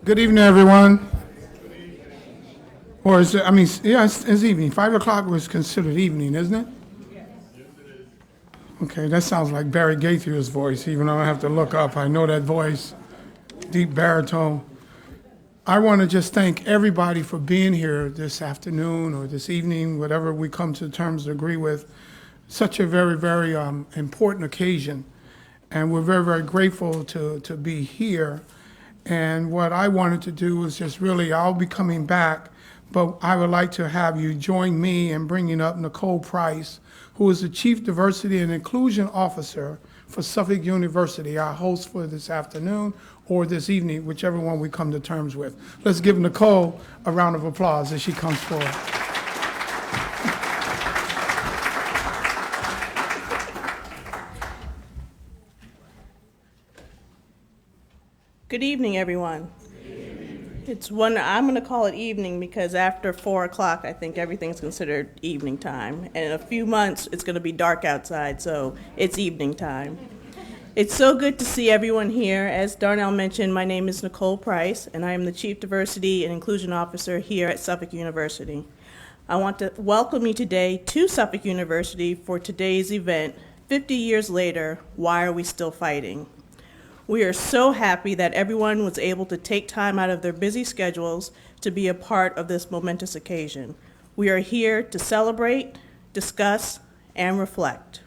Good evening, everyone. Or is it, yeah, it's evening. 5 o'clock was considered evening, isn't it? Okay, that sounds like Barry Gaithier's voice, even though I have to look up. I know that voice, deep baritone. I want to just thank everybody for being here this afternoon or this evening, whatever we come to terms to agree with. Such a very, very important occasion. And we're very, very grateful to be here. And what I wanted to do is just really, I'll be coming back, but I would like to have you join me in bringing up Nicole Price, who is the Chief Diversity and Inclusion Officer for Suffolk University, our host for this afternoon or this evening, whichever one we come to terms with. Let's give Nicole a round of applause as she comes forward. Good evening, everyone. I'm going to call it evening because after 4 o'clock, I think everything's considered evening time. And in a few months, it's going to be dark outside, so it's evening time. It's so good to see everyone here. As Darnell mentioned, my name is Nicole Price, and I am the Chief Diversity and Inclusion Officer here at Suffolk University. I want to welcome you today to Suffolk University for today's event, 50 years later, Why Are We Still Fighting? We are so happy that everyone was able to take time out of their busy schedules to be a part of this momentous occasion. We are here to celebrate, discuss, and reflect.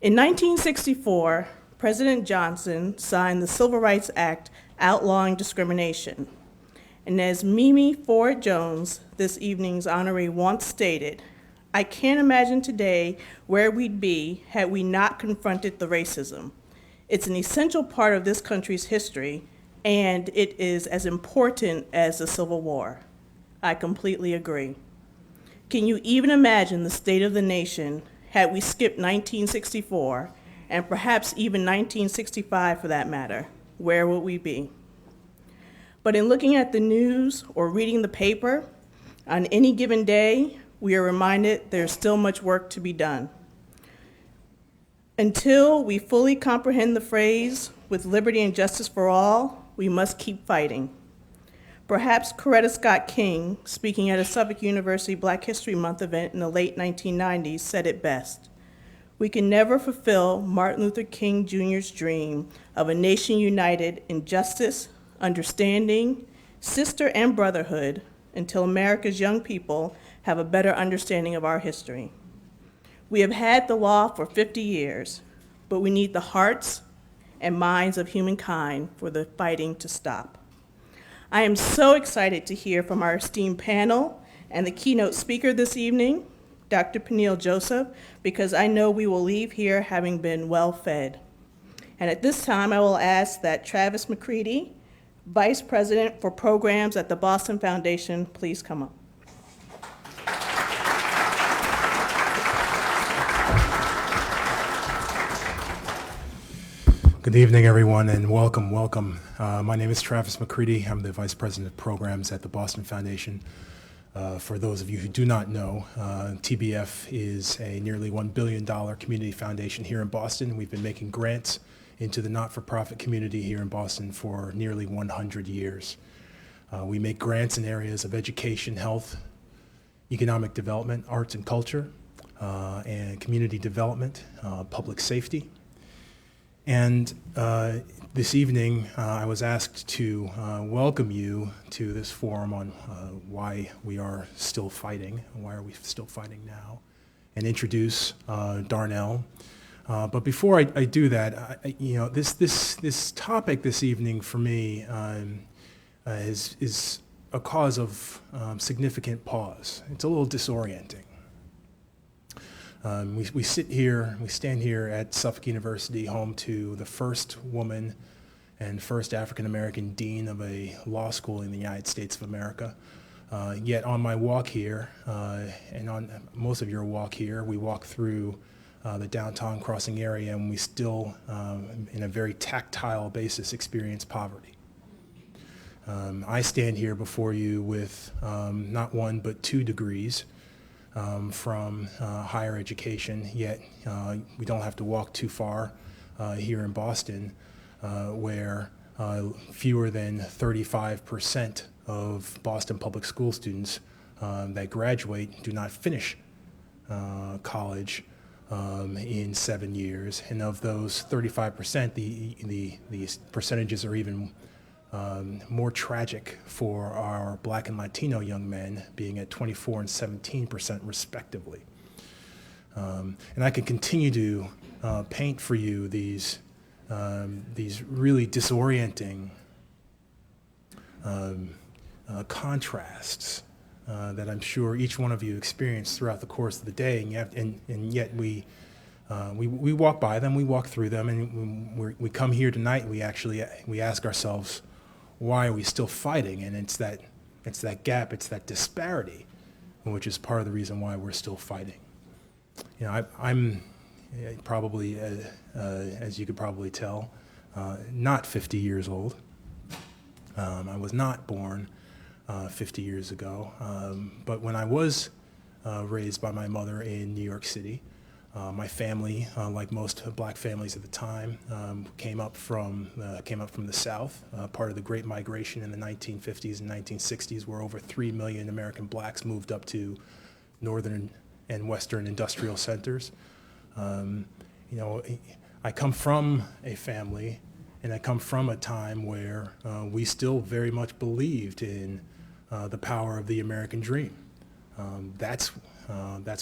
In 1964, President Johnson signed the Civil Rights Act outlawing discrimination. And as Mimi Ford Jones, this evening's honoree, once stated, "I can't imagine today where we'd be had we not confronted the racism. It's an essential part of this country's history, and it is as important as the Civil War." I completely agree. Can you even imagine the state of the nation had we skipped 1964, and perhaps even 1965 for that matter? Where would we be? But in looking at the news or reading the paper, on any given day, we are reminded there's still much work to be done. Until we fully comprehend the phrase, "with liberty and justice for all," we must keep fighting. Perhaps Coretta Scott King, speaking at a Suffolk University Black History Month event in the late 1990s, said it best. We can never fulfill Martin Luther King Jr.'s dream of a nation united in justice, understanding, sister and brotherhood until America's young people have a better understanding of our history. We have had the law for 50 years, but we need the hearts and minds of humankind for the fighting to stop. I am so excited to hear from our esteemed panel and the keynote speaker this evening, Dr. Peniel Joseph, because I know we will leave here having been well fed. And at this time, I will ask that Travis McCready, Vice President for Programs at the Boston Foundation, please come up. Good evening, everyone, and welcome. My name is Travis McCready. I'm the Vice President of Programs at the Boston Foundation. For those of you who do not know, TBF is a nearly $1 billion community foundation here in Boston. We've been making grants into the not-for-profit community here in Boston for nearly 100 years. We make grants in areas of education, health, economic development, arts and culture, and community development, public safety. And this evening, I was asked to welcome you to this forum on why we are still fighting, and why are we still fighting now, and introduce Darnell. But before I do that, this topic this evening for me is a cause of significant pause. It's a little disorienting. We stand here at Suffolk University, home to the first woman and first African-American dean of a law school in the United States of America. Yet on my walk here, and on most of your walk here, we walk through the downtown crossing area, and we still, in a very tactile basis, experience poverty. I stand here before you with not one but 2 degrees from higher education, yet we don't have to walk too far here in Boston, where fewer than 35% of Boston public school students that graduate do not finish college in 7 years. And of those 35%, the percentages are even more tragic for our Black and Latino young men, being at 24% and 17% respectively. And I could continue to paint for you these really disorienting contrasts that I'm sure each one of you experienced throughout the course of the day, and yet we walk by them, we walk through them, and we come here tonight and we ask ourselves, why are we still fighting? And it's that gap, it's that disparity, which is part of the reason why we're still fighting. You know, I'm probably, as you could probably tell, not 50 years old. I was not born 50 years ago, but when I was raised by my mother in New York City, my family, like most Black families at the time, came up from the South, part of the Great Migration in the 1950s and 1960s, where over 3 million American Blacks moved up to northern and western industrial centers. You know, I come from a family, and I come from a time where we still very much believed in the power of the American dream. That's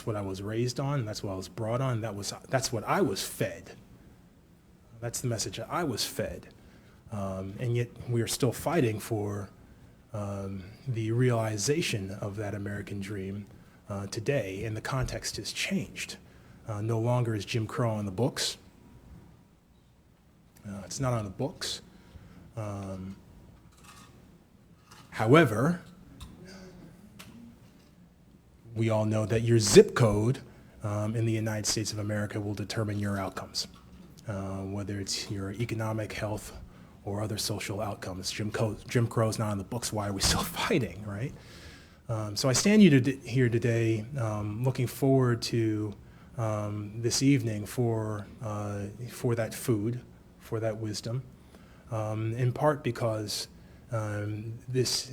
what I was raised on. That's what I was brought on. That's what I was fed. That's the message that I was fed. And yet we are still fighting for the realization of that American dream today, and the context has changed. No longer is Jim Crow on the books. It's not on the books. However, we all know that your zip code in the United States of America will determine your outcomes, whether it's your economic, health, or other social outcomes. Jim Crow's not on the books. Why are we still fighting, right? So I stand here today looking forward to this evening for that food, for that wisdom, in part because this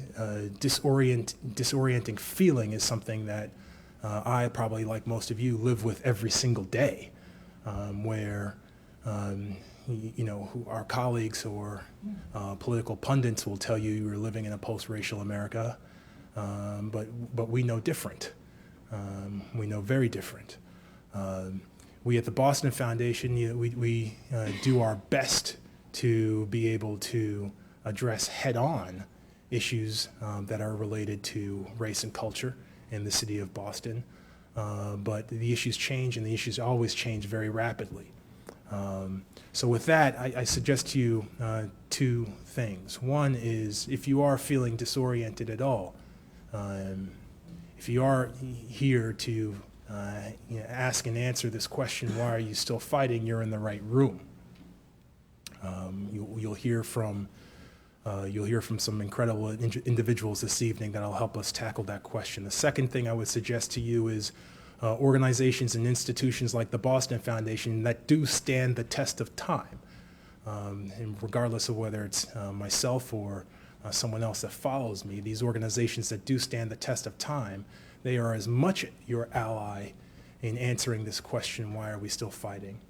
disorienting feeling is something that I probably, like most of you, live with every single day, where our colleagues or political pundits will tell you you're living in a post-racial America, but we know different. We know very different. We at the Boston Foundation, we do our best to be able to address head-on issues that are related to race and culture in the city of Boston. But the issues change, and the issues always change very rapidly. So with that, I suggest to you two things. One is, if you are feeling disoriented at all, if you are here to ask and answer this question, why are you still fighting, you're in the right room. You'll hear from some incredible individuals this evening that'll help us tackle that question. The second thing I would suggest to you is organizations and institutions like the Boston Foundation that do stand the test of time. And regardless of whether it's myself or someone else that follows me, these organizations that do stand the test of time, they are as much your ally in answering this question, why are we still fighting,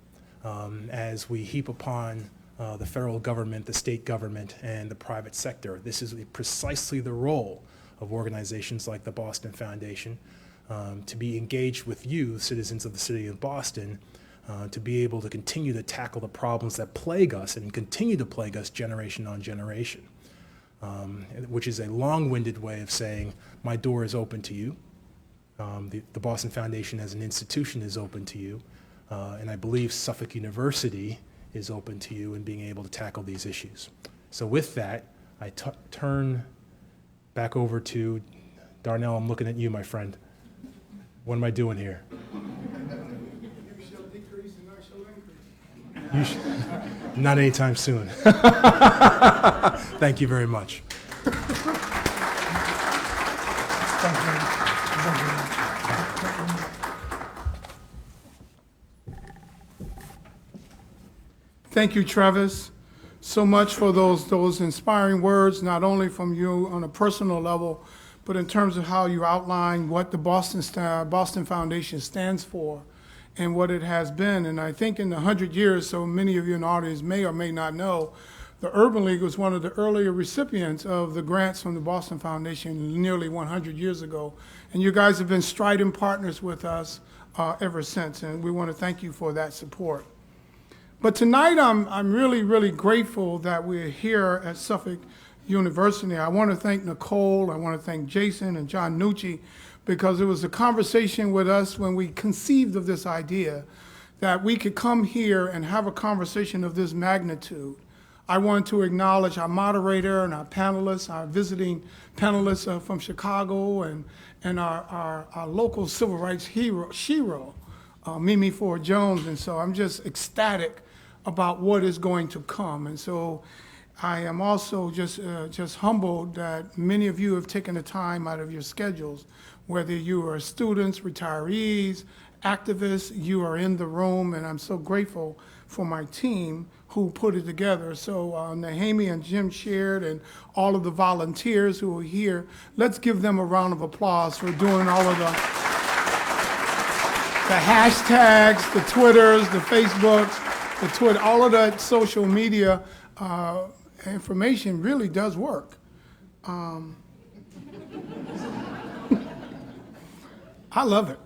as we heap upon the federal government, the state government, and the private sector. This is precisely the role of organizations like the Boston Foundation, to be engaged with you, citizens of the city of Boston, to be able to continue to tackle the problems that plague us and continue to plague us generation on generation, which is a long-winded way of saying my door is open to you. The Boston Foundation as an institution is open to you, and I believe Suffolk University is open to you in being able to tackle these issues. So with that, I turn back over to Darnell. I'm looking at you, my friend. What am I doing here? You shall decrease and I shall increase. Not anytime soon. Thank you very much. Thank you, Travis. so much for those inspiring words, not only from you on a personal level, but in terms of how you outline what the Boston Foundation stands for and what it has been. And I think in the 100 years, so many of you in the audience may or may not know, the Urban League was one of the earlier recipients of the grants from the Boston Foundation nearly 100 years ago. And you guys have been strident partners with us ever since, and we want to thank you for that support. But tonight I'm really, really grateful that we're here at Suffolk University. I want to thank Nicole, I want to thank Jason and John Nucci, because it was a conversation with us when we conceived of this idea that we could come here and have a conversation of this magnitude. I want to acknowledge our moderator and our panelists, our visiting panelists from Chicago, and our local civil rights hero, Mimi Ford Jones. And so I'm just ecstatic about what is going to come. And so I am also just humbled that many of you have taken the time out of your schedules, whether you are students, retirees, activists, you are in the room, and I'm so grateful for my team who put it together. So Naomi and Jim shared, and all of the volunteers who are here, let's give them a round of applause for doing all of the hashtags, the Twitters, the Facebooks, the Twitter, all of that social media information really does work. I love it.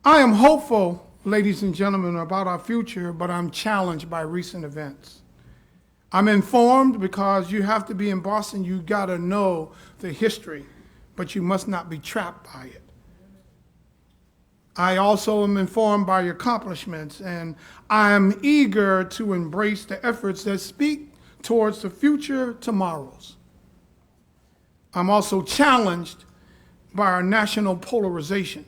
I am hopeful, ladies and gentlemen, about our future, but I'm challenged by recent events. I'm informed because you have to be in Boston, you gotta know the history, but you must not be trapped by it. I also am informed by your accomplishments, and I am eager to embrace the efforts that speak towards the future tomorrows. I'm also challenged by our national polarization,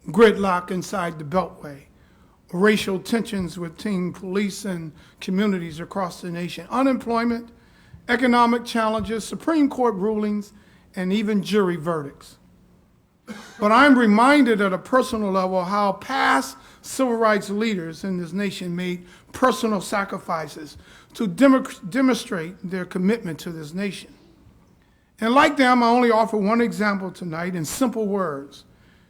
gridlock inside the Beltway, racial tensions between police and communities across the nation, unemployment, economic challenges, Supreme Court rulings, and even jury verdicts. But I'm reminded at a personal level how past civil rights leaders in this nation made personal sacrifices to demonstrate their commitment to this nation. And like them, I only offer one example tonight in simple words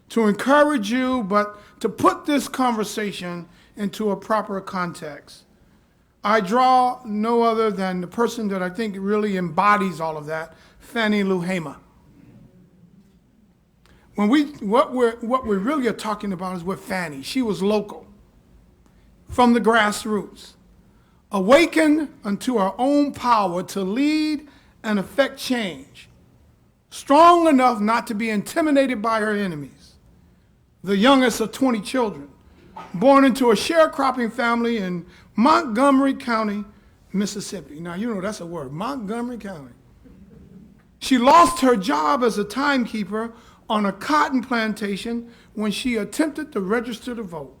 to encourage you, but to put this conversation into a proper context. I draw no other than the person that I think really embodies all of that, Fannie Lou Hamer. What we really are talking about is with Fannie. She was local, from the grassroots, awakened unto her own power to lead and affect change, strong enough not to be intimidated by her enemies. The youngest of 20 children, born into a sharecropping family in Montgomery County, Mississippi. Now, you know that's a word, Montgomery County. She lost her job as a timekeeper on a cotton plantation when she attempted to register to vote.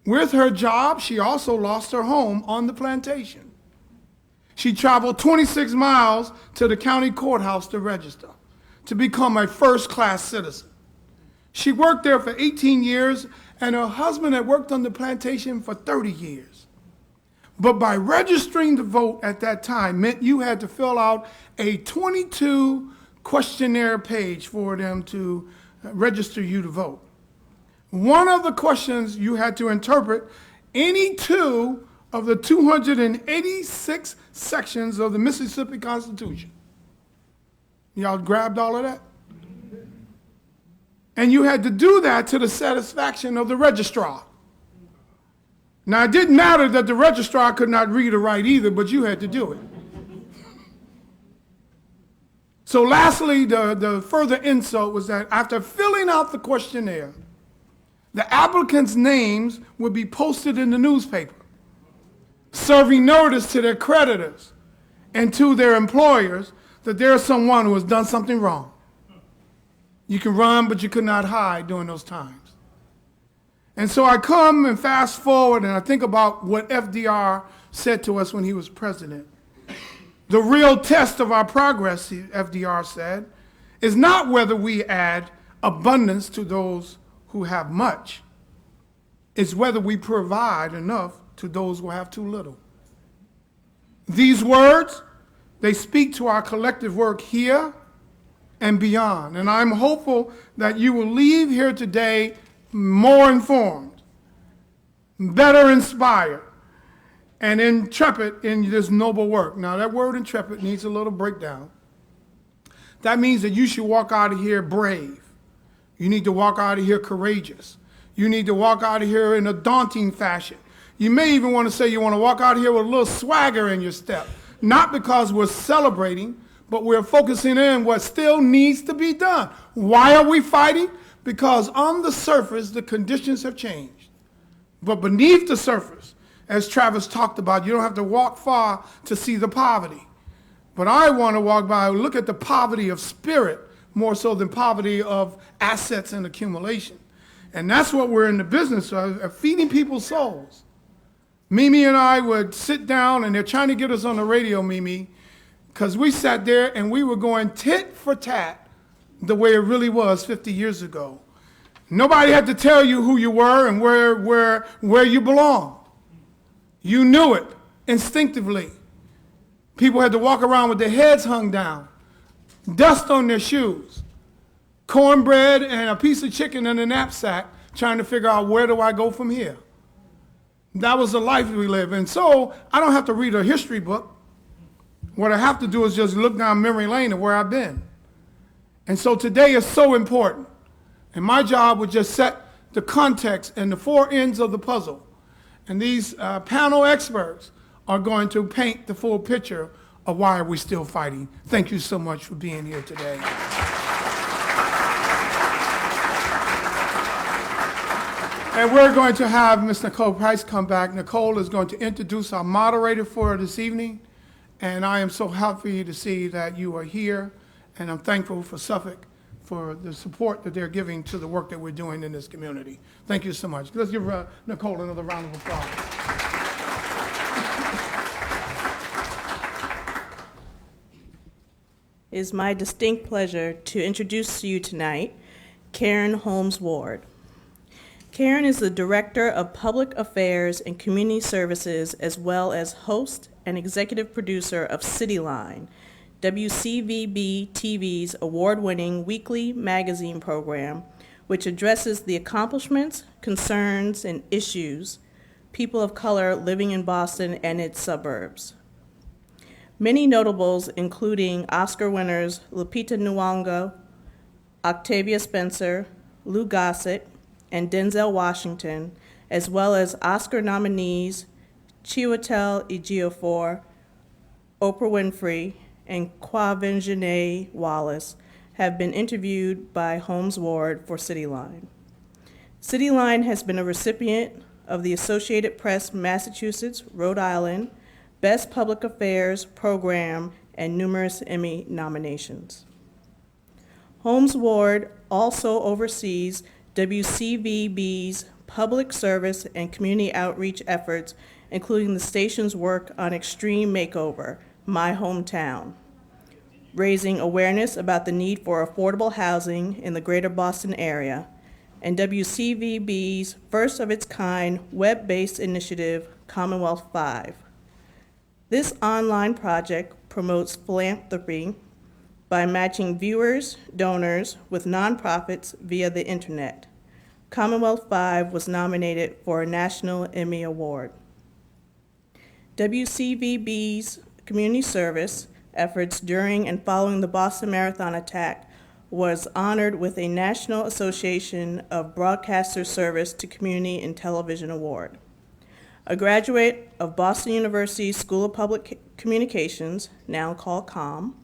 With her job, she also lost her home on the plantation. She traveled 26 miles to the county courthouse to register, to become a first-class citizen. She worked there for 18 years, and her husband had worked on the plantation for 30 years. But by registering to vote at that time meant you had to fill out a 22 questionnaire page for them to register you to vote. One of the questions you had to interpret any two of the 286 sections of the Mississippi Constitution. Y'all grabbed all of that? And you had to do that to the satisfaction of the registrar. Now, it didn't matter that the registrar could not read or write either, but you had to do it. So lastly, the further insult was that after filling out the questionnaire, the applicants' names would be posted in the newspaper, serving notice to their creditors and to their employers that there's someone who has done something wrong. You can run, but you could not hide during those times. And so I come and fast forward and I think about what FDR said to us when he was president. The real test of our progress, FDR said, is not whether we add abundance to those who have much. It's whether we provide enough to those who have too little. These words, they speak to our collective work here and beyond. And I'm hopeful that you will leave here today more informed, better inspired, and intrepid in this noble work. Now, that word intrepid needs a little breakdown. That means that you should walk out of here brave. You need to walk out of here courageous. You need to walk out of here in a daunting fashion. You may even want to say you want to walk out of here with a little swagger in your step. Not because we're celebrating, but we're focusing in what still needs to be done. Why are we fighting? Because on the surface, the conditions have changed. But beneath the surface, as Travis talked about, you don't have to walk far to see the poverty. But I want to walk by and look at the poverty of spirit more so than poverty of assets and accumulation. And that's what we're in the business of feeding people's souls. Mimi and I would sit down, and they're trying to get us on the radio, Mimi, because we sat there and we were going tit for tat the way it really was 50 years ago. Nobody had to tell you who you were and where you belonged. You knew it instinctively. People had to walk around with their heads hung down, dust on their shoes, cornbread and a piece of chicken in a knapsack, trying to figure out where do I go from here. That was the life we live. And so I don't have to read a history book. What I have to do is just look down memory lane of where I've been. And so today is so important. And my job was just set the context and the four ends of the puzzle. And these panel experts are going to paint the full picture of why are we still fighting. Thank you so much for being here today. And we're going to have Ms. Nicole Price come back. Nicole is going to introduce our moderator for this evening. And I am so happy to see that you are here. And I'm thankful for Suffolk for the support that they're giving to the work that we're doing in this community. Thank you so much. Let's give Nicole another round of applause. It is my distinct pleasure to introduce to you tonight Karen Holmes Ward. Karen is the Director of Public Affairs and Community Services, as well as host and executive producer of Cityline, WCVB TV's award-winning weekly magazine program, which addresses the accomplishments, concerns, and issues people of color living in Boston and its suburbs. Many notables, including Oscar winners Lupita Nyong'o, Octavia Spencer, Lou Gossett, and Denzel Washington, as well as Oscar nominees Chiwetel Ejiofor, Oprah Winfrey, and Quvenzhané Wallace, have been interviewed by Holmes Ward for Cityline. Cityline has been a recipient of the Associated Press Massachusetts, Rhode Island, Best Public Affairs Program, and numerous Emmy nominations. Holmes Ward also oversees WCVB's public service and community outreach efforts, including the station's work on Extreme Makeover, My Hometown, raising awareness about the need for affordable housing in the greater Boston area, and WCVB's first of its kind web-based initiative, Commonwealth 5. This online project promotes philanthropy by matching viewers, donors with nonprofits via the internet. Commonwealth 5 was nominated for a National Emmy Award. WCVB's community service efforts during and following the Boston Marathon attack was honored with a National Association of Broadcasters Service to Community and Television Award. A graduate of Boston University School of Public Communications, now called COM,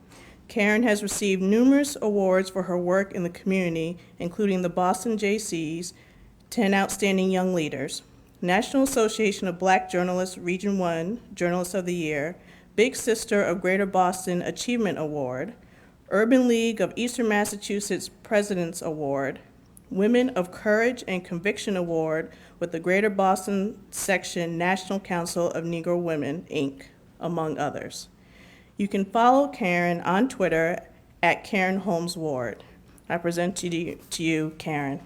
Karen has received numerous awards for her work in the community, including the Boston JC's 10 Outstanding Young Leaders, National Association of Black Journalists Region 1 Journalist of the Year, Big Sister of Greater Boston Achievement Award, Urban League of Eastern Massachusetts President's Award, Women of Courage and Conviction Award with the Greater Boston Section National Council of Negro Women, Inc., among others. You can follow Karen on Twitter at Karen Holmes Ward. I present to you, Karen.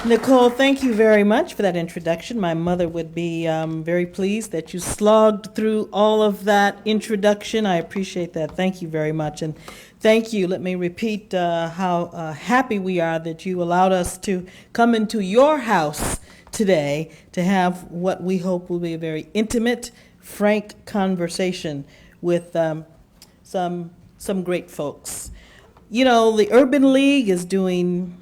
Nicole, thank you very much for that introduction. My mother would be very pleased that you slogged through all of that introduction. I appreciate that. Thank you very much. And thank you. Let me repeat how happy we are that you allowed us to come into your house today to have what we hope will be a very intimate, frank conversation with some great folks. You know, the Urban League is doing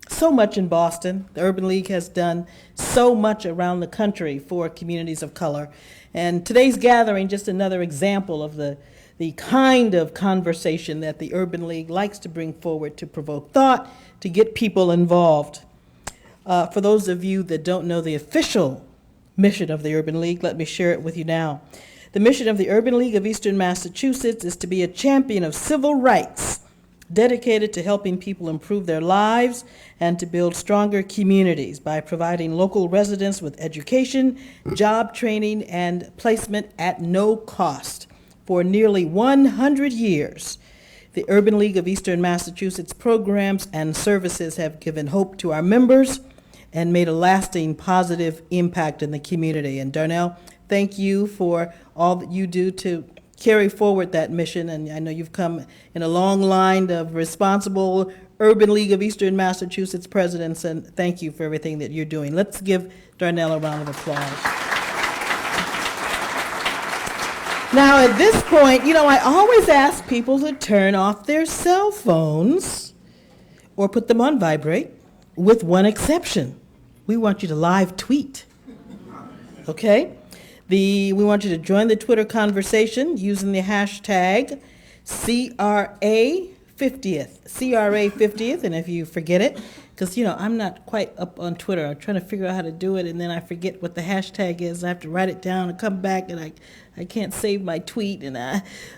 so much in Boston. The Urban League has done so much around the country for communities of color. And today's gathering, just another example of the kind of conversation that the Urban League likes to bring forward to provoke thought, to get people involved. For those of you that don't know the official mission of the Urban League, let me share it with you now. The mission of the Urban League of Eastern Massachusetts is to be a champion of civil rights, dedicated to helping people improve their lives and to build stronger communities by providing local residents with education, job training, and placement at no cost. For nearly 100 years, the Urban League of Eastern Massachusetts programs and services have given hope to our members and made a lasting positive impact in the community. And Darnell, thank you for all that you do to carry forward that mission, and I know you've come in a long line of responsible Urban League of Eastern Massachusetts presidents, and thank you for everything that you're doing. Let's give Darnell a round of applause. Now, at this point, you know, I always ask people to turn off their cell phones or put them on vibrate, with one exception. We want you to live tweet, okay? We want you to join the Twitter conversation using the hashtag CRA50th, and if you forget it, because, you know, I'm not quite up on Twitter. I'm trying to figure out how to do it, and then I forget what the hashtag is. I have to write it down and come back, and I can't save my tweet.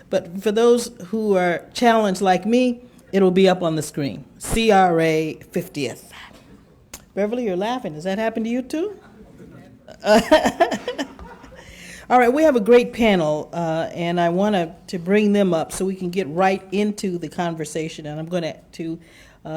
But for those who are challenged like me, it'll be up on the screen, CRA50th. Beverly, you're laughing. Does that happen to you too? All right, we have a great panel, and I want to bring them up so we can get right into the conversation. And I'm going to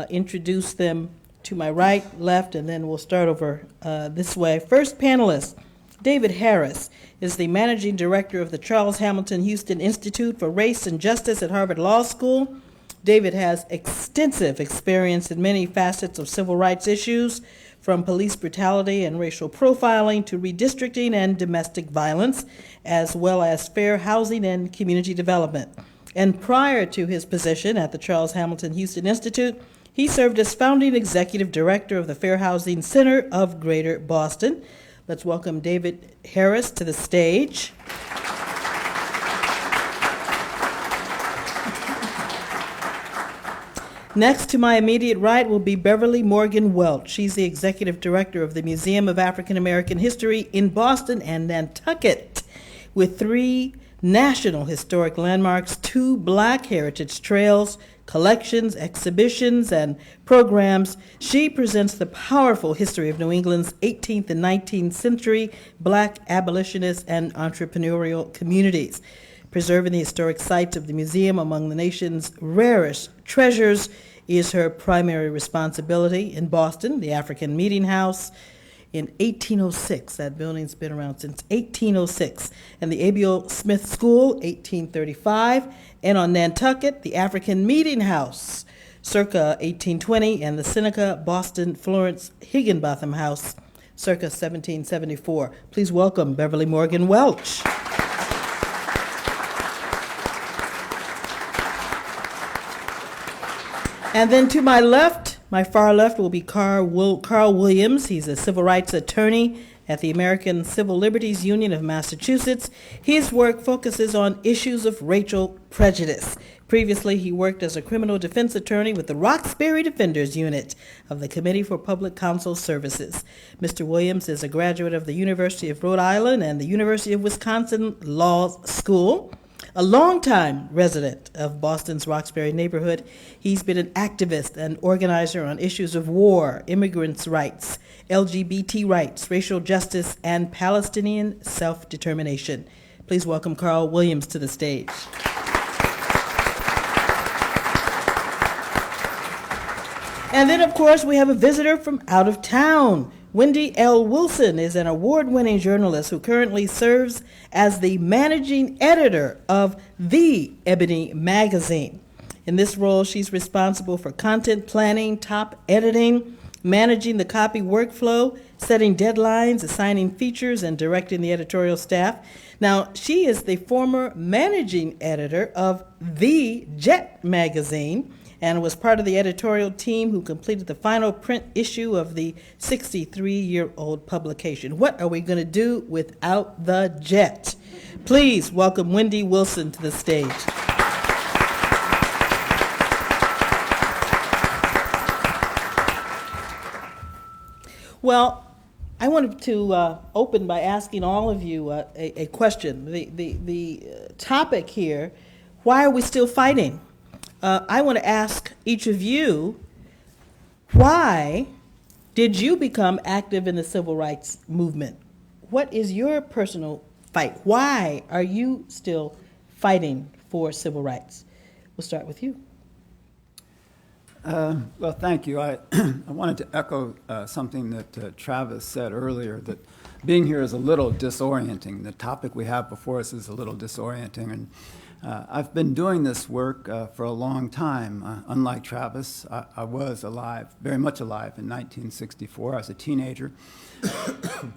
introduce them to my right, left, and then we'll start over this way. First panelist, David Harris, is the managing director of the Charles Hamilton Houston Institute for Race and Justice at Harvard Law School. David has extensive experience in many facets of civil rights issues, from police brutality and racial profiling to redistricting and domestic violence, as well as fair housing and community development. And prior to his position at the Charles Hamilton Houston Institute, he served as founding executive director of the Fair Housing Center of Greater Boston. Let's welcome David Harris to the stage. Next to my immediate right will be Beverly Morgan Welch. She's the executive director of the Museum of African American History in Boston and Nantucket, with 3 national historic landmarks, 2 Black heritage trails, collections, exhibitions, and programs. She presents the powerful history of New England's 18th and 19th century Black abolitionist and entrepreneurial communities, preserving the historic sites of the museum among the nation's rarest treasures is her primary responsibility. In Boston, the African Meeting House in 1806. That building's been around since 1806. And the Abiel Smith School, 1835. And on Nantucket, the African Meeting House, circa 1820, and the Seneca Boston Florence Higginbotham House, circa 1774. Please welcome Beverly Morgan Welch. And then to my left, my far left, will be Carl Williams. He's a civil rights attorney at the American Civil Liberties Union of Massachusetts. His work focuses on issues of racial prejudice. Previously, he worked as a criminal defense attorney with the Roxbury Defenders Unit of the Committee for Public Counsel Services. Mr. Williams is a graduate of the University of Rhode Island and the University of Wisconsin Law School. A longtime resident of Boston's Roxbury neighborhood, he's been an activist and organizer on issues of war, immigrants' rights, LGBT rights, racial justice, and Palestinian self-determination. Please welcome Carl Williams to the stage. And then, of course, we have a visitor from out of town. Wendy L. Wilson is an award-winning journalist who currently serves as the managing editor of The Ebony magazine. In this role, she's responsible for content planning, top editing, managing the copy workflow, setting deadlines, assigning features, and directing the editorial staff. Now, she is the former managing editor of The Jet magazine and was part of the editorial team who completed the final print issue of the 63-year-old publication. What are we going to do without The Jet? Please welcome Wendy Wilson to the stage. Well, I wanted to open by asking all of you a question. The topic here, why are we still fighting? I want to ask each of you, why did you become active in the civil rights movement? What is your personal fight? Why are you still fighting for civil rights? We'll start with you. Well, thank you. I wanted to echo something that Travis said earlier, that being here is a little disorienting. The topic we have before us is a little disorienting. And I've been doing this work for a long time. Unlike Travis, I was alive, very much alive, in 1964. I was a teenager.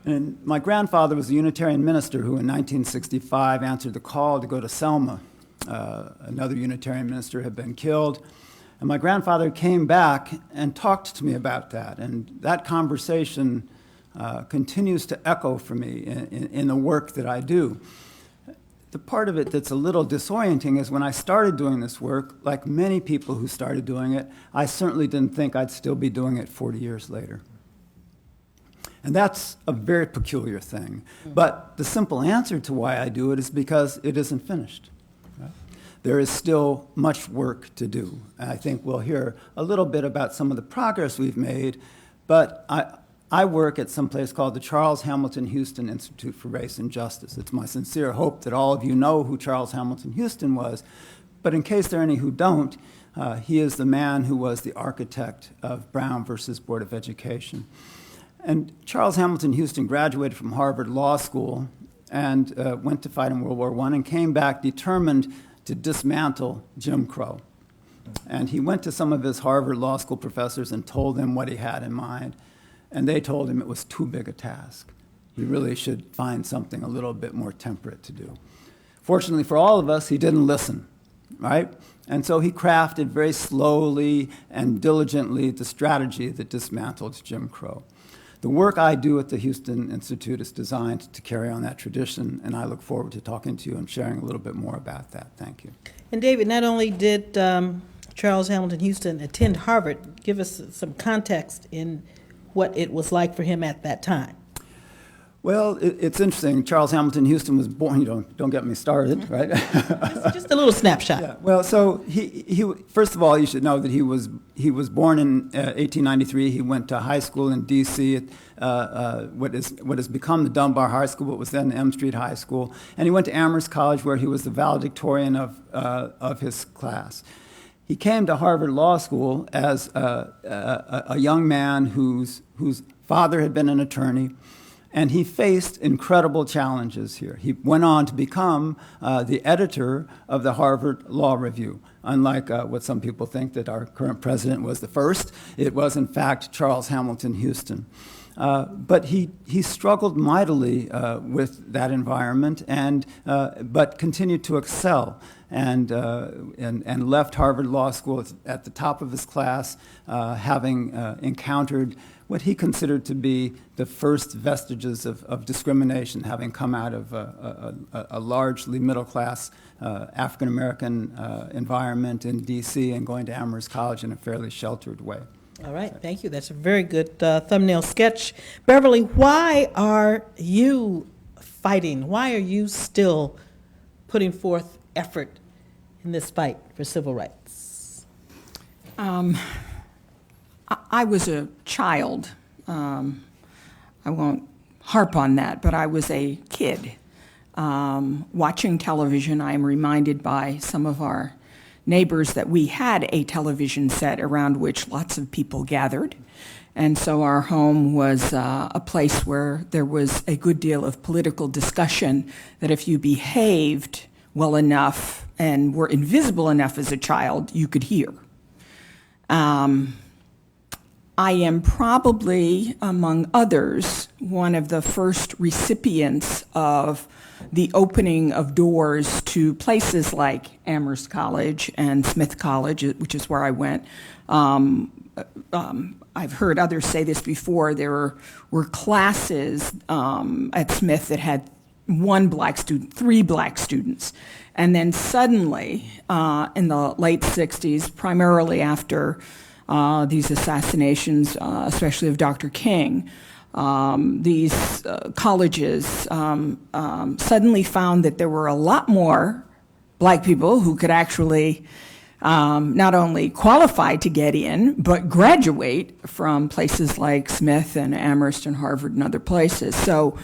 And my grandfather was a Unitarian minister who in 1965 answered the call to go to Selma. Another Unitarian minister had been killed. And my grandfather came back and talked to me about that. And that conversation continues to echo for me in the work that I do. The part of it that's a little disorienting is when I started doing this work, like many people who started doing it, I certainly didn't think I'd still be doing it 40 years later. And that's a very peculiar thing. But the simple answer to why I do it is because it isn't finished. There is still much work to do. And I think we'll hear a little bit about some of the progress we've made, but I work at some place called the Charles Hamilton Houston Institute for Race and Justice. It's my sincere hope that all of you know who Charles Hamilton Houston was, but in case there are any who don't, he is the man who was the architect of Brown versus Board of Education. And Charles Hamilton Houston graduated from Harvard Law School and went to fight in World War I and came back determined to dismantle Jim Crow. And he went to some of his Harvard Law School professors and told them what he had in mind, and they told him it was too big a task. He really should find something a little bit more temperate to do. Fortunately for all of us, he didn't listen, right? And so he crafted very slowly and diligently the strategy that dismantled Jim Crow. The work I do at the Houston Institute is designed to carry on that tradition, and I look forward to talking to you and sharing a little bit more about that. Thank you. And David, not only did Charles Hamilton Houston attend Harvard, give us some context in what it was like for him at that time. Well, it's interesting. Charles Hamilton Houston was born, don't get me started, right? just a little snapshot. Yeah. Well, so he first of all, you should know that he was born in 1893. He went to high school in D.C. at what has become the Dunbar High School, but was then M Street High School. And he went to Amherst College, where he was the valedictorian of his class. He came to Harvard Law School as a young man whose father had been an attorney. And he faced incredible challenges here. He went on to become the editor of the Harvard Law Review. Unlike what some people think, that our current president was the first, it was in fact Charles Hamilton Houston. But he struggled mightily with that environment, but continued to excel, and left Harvard Law School at the top of his class, having encountered what he considered to be the first vestiges of discrimination, having come out of a largely middle-class African-American environment in D.C. and going to Amherst College in a fairly sheltered way. All right, thank you. That's a very good thumbnail sketch. Beverly, why are you fighting? Why are you still putting forth effort in this fight for civil rights? I was a child. I won't harp on that, but I was a kid. Watching television, I am reminded by some of our neighbors that we had a television set around which lots of people gathered. And so our home was a place where there was a good deal of political discussion that if you behaved well enough and were invisible enough as a child, you could hear. I am probably, among others, one of the first recipients of the opening of doors to places like Amherst College and Smith College, which is where I went. I've heard others say this before. There were classes at Smith that had one black student, 3 black students. And then suddenly, in the late 60s, primarily after these assassinations, especially of Dr. King, these colleges suddenly found that there were a lot more black people who could actually not only qualify to get in, but graduate from places like Smith and Amherst and Harvard and other places. So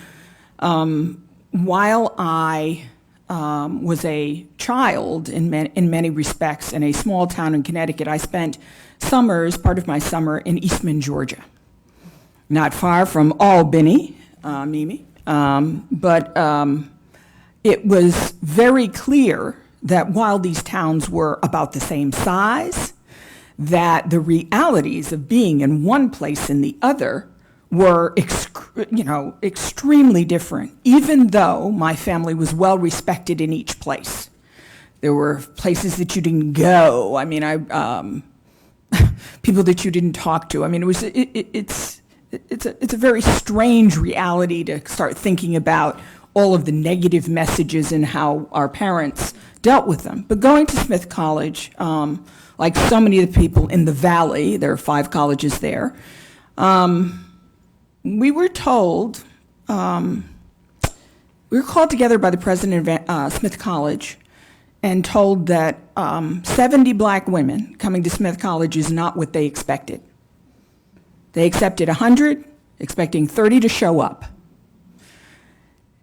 while I was a child in many respects in a small town in Connecticut, I spent summers, part of my summer, in Eastman, Georgia. Not far from Albany, Mimi, but it was very clear that while these towns were about the same size, that the realities of being in one place and the other were extremely different, even though my family was well respected in each place. There were places that you didn't go. I mean, people that you didn't talk to. I mean, it's a very strange reality to start thinking about all of the negative messages and how our parents dealt with them. But going to Smith College, like so many of the people in the Valley, there are 5 colleges there, we were told, we were called together by the president of Smith College and told that 70 black women coming to Smith College is not what they expected. They accepted 100, expecting 30 to show up.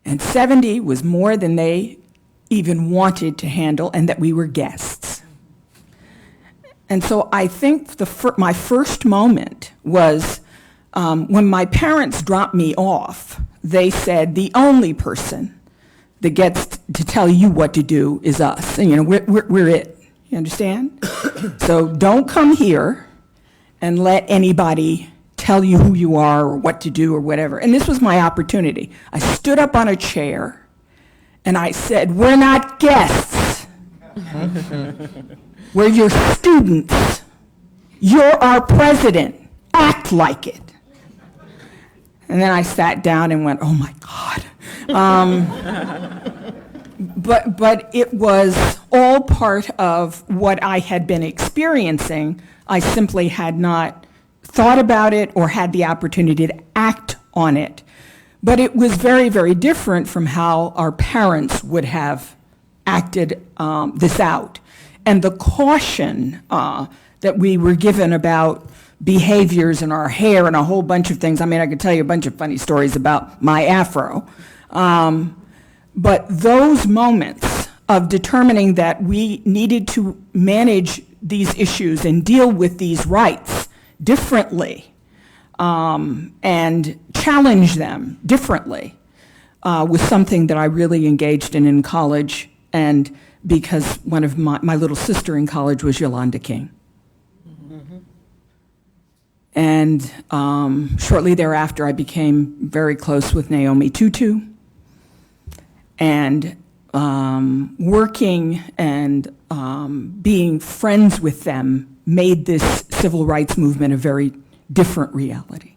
And 70 was more than they even wanted to handle, and that we were guests. And so I think my first moment was when my parents dropped me off. They said, the only person that gets to tell you what to do is us. And, we're it. You understand? So don't come here and let anybody tell you who you are or what to do or whatever. And this was my opportunity. I stood up on a chair and I said, we're not guests. We're your students. You're our president. Act like it. And then I sat down and went, oh my God. But it was all part of what I had been experiencing. I simply had not thought about it or had the opportunity to act on it. But it was very, very different from how our parents would have acted this out. And the caution that we were given about behaviors in our hair and a whole bunch of things. I mean, I could tell you a bunch of funny stories about my afro. But those moments of determining that we needed to manage these issues and deal with these rights differently and challenge them differently was something that I really engaged in college, and because one of my little sister in college was Yolanda King. Mm-hmm. And shortly thereafter, I became very close with Naomi Tutu, and working and being friends with them made this civil rights movement a very different reality.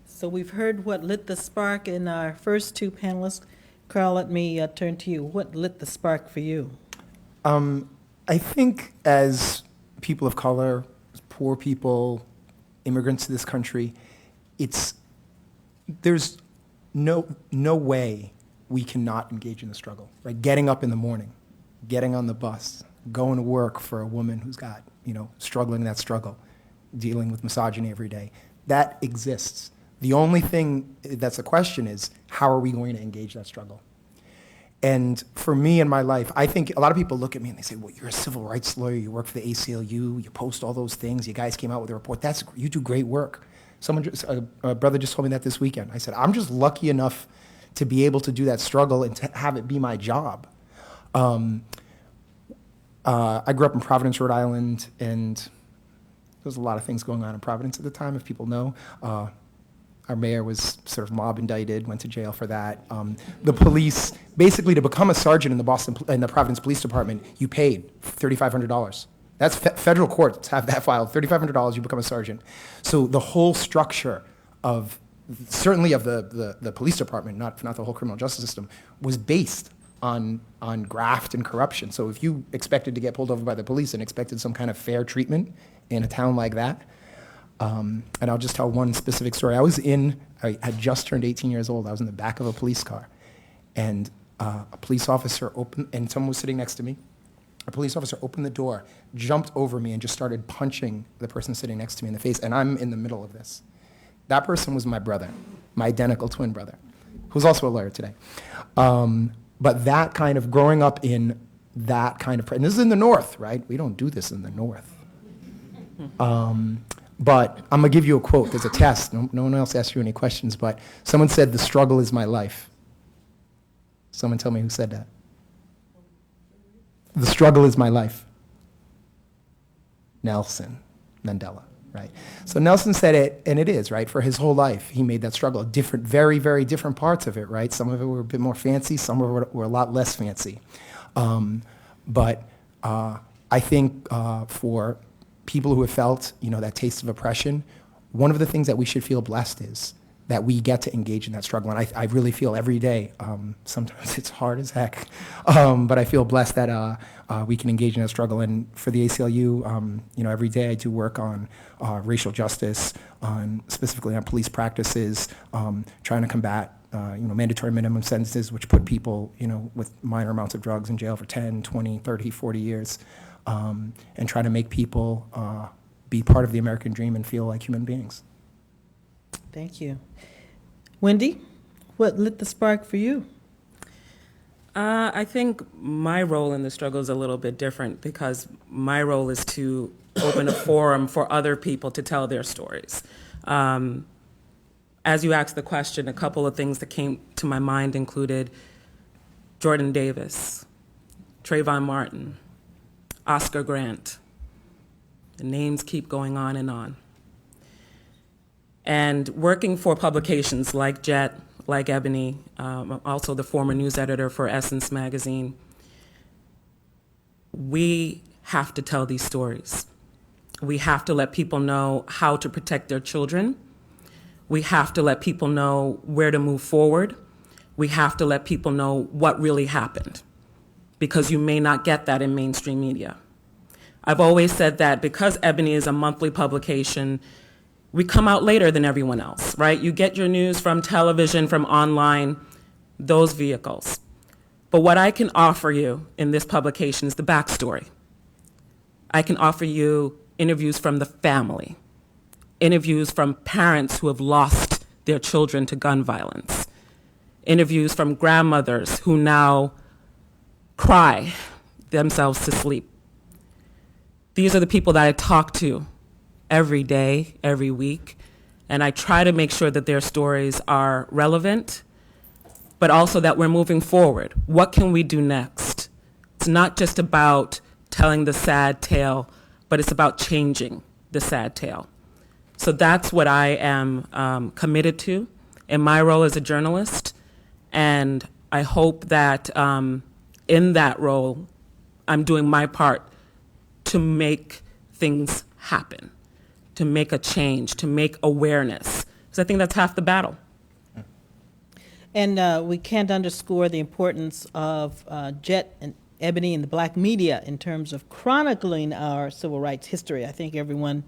So we've heard what lit the spark in our first 2 panelists. Carl, let me turn to you. What lit the spark for you? I think as people of color, poor people, immigrants to this country, there's no way we cannot engage in the struggle. Right? Getting up in the morning, getting on the bus, going to work for a woman who's got, struggling that struggle, dealing with misogyny every day, that exists. The only thing that's a question is, how are we going to engage that struggle? And for me in my life, I think a lot of people look at me and they say, well, you're a civil rights lawyer, you work for the ACLU, you post all those things, you guys came out with a report. You do great work. A brother just told me that this weekend. I said, I'm just lucky enough to be able to do that struggle and to have it be my job. I grew up in Providence, Rhode Island, and there was a lot of things going on in Providence at the time, if people know. Our mayor was sort of mob indicted, went to jail for that. The police, basically to become a sergeant in the Providence Police Department, you paid $3,500. That's federal courts have that filed, $3,500, you become a sergeant. So the whole structure of, certainly of the police department, not the whole criminal justice system, was based on graft and corruption. So if you expected to get pulled over by the police and expected some kind of fair treatment in a town like that, and I'll just tell one specific story. I had just turned 18 years old. I was in the back of a police car, and a police officer opened, and someone was sitting next to me. A police officer opened the door, jumped over me, and just started punching the person sitting next to me in the face, and I'm in the middle of this. That person was my brother, my identical twin brother, who's also a lawyer today. But that kind of growing up in that kind of, and this is in the North, right? We don't do this in the North. But I'm going to give you a quote. There's a test. No one else asked you any questions, but someone said, "The struggle is my life." Someone tell me who said that. The struggle is my life. Nelson Mandela, right? So Nelson said it, and it is, right? For his whole life, he made that struggle. Different, very, very different parts of it, right? Some of it were a bit more fancy. Some of it were a lot less fancy. But I think for people who have felt, that taste of oppression, one of the things that we should feel blessed is that we get to engage in that struggle. And I really feel every day, sometimes it's hard as heck, but I feel blessed that we can engage in that struggle. And for the ACLU, every day I do work on racial justice, specifically on police practices, trying to combat mandatory minimum sentences, which put people, with minor amounts of drugs in jail for 10, 20, 30, 40 years. And try to make people be part of the American dream and feel like human beings. Thank you. Wendy, what lit the spark for you? I think my role in the struggle is a little bit different because my role is to open a forum for other people to tell their stories. As you asked the question, a couple of things that came to my mind included Jordan Davis, Trayvon Martin, Oscar Grant. The names keep going on and on. And working for publications like Jet, like Ebony, also the former news editor for Essence magazine, we have to tell these stories. We have to let people know how to protect their children. We have to let people know where to move forward. We have to let people know what really happened, because you may not get that in mainstream media. I've always said that because Ebony is a monthly publication, we come out later than everyone else, right? You get your news from television, from online, those vehicles. But what I can offer you in this publication is the backstory. I can offer you interviews from the family, interviews from parents who have lost their children to gun violence, interviews from grandmothers who now cry themselves to sleep. These are the people that I talk to every day, every week, and I try to make sure that their stories are relevant, but also that we're moving forward. What can we do next? It's not just about telling the sad tale, but it's about changing the sad tale. So that's what I am committed to in my role as a journalist, and I hope that in that role, I'm doing my part to make things happen, to make a change, to make awareness. Because I think that's half the battle. And we can't underscore the importance of Jet and Ebony and the black media in terms of chronicling our civil rights history. I think everyone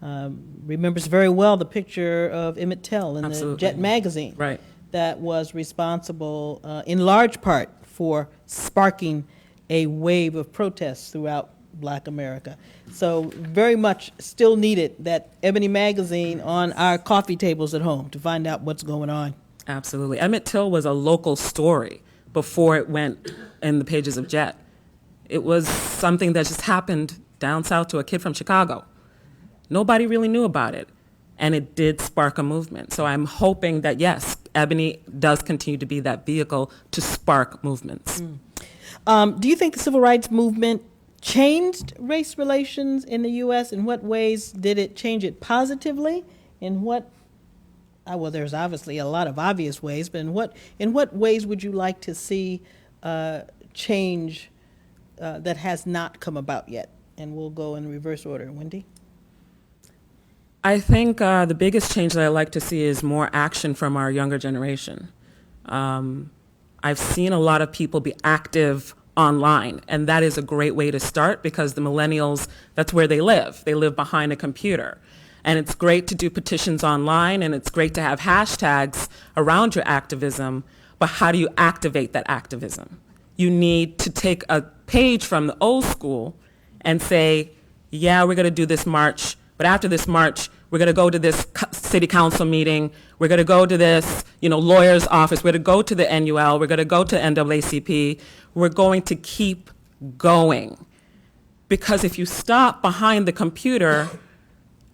remembers very well the picture of Emmett Till in Absolutely. the Jet magazine. Right. That was responsible in large part for sparking a wave of protests throughout Black America. So very much still needed that Ebony magazine on our coffee tables at home to find out what's going on. Absolutely. Emmett Till was a local story. before it went in the pages of Jet. It was something that just happened down south to a kid from Chicago. Nobody really knew about it, and it did spark a movement. So I'm hoping that, yes, Ebony does continue to be that vehicle to spark movements. Do you think the civil rights movement changed race relations in the U.S.? In what ways did it change it positively? In what, well, there's obviously a lot of obvious ways, but in what ways would you like to see change that has not come about yet? And we'll go in reverse order. Wendy? I think the biggest change that I like to see is more action from our younger generation. I've seen a lot of people be active online, and that is a great way to start because the millennials, that's where they live. They live behind a computer. And it's great to do petitions online, and it's great to have hashtags around your activism, but how do you activate that activism? You need to take a page from the old school and say, yeah, we're going to do this march, but after this march, we're going to go to this city council meeting, we're going to go to this, lawyer's office, we're going to go to the NUL, we're going to go to NAACP, we're going to keep going. Because if you stop behind the computer,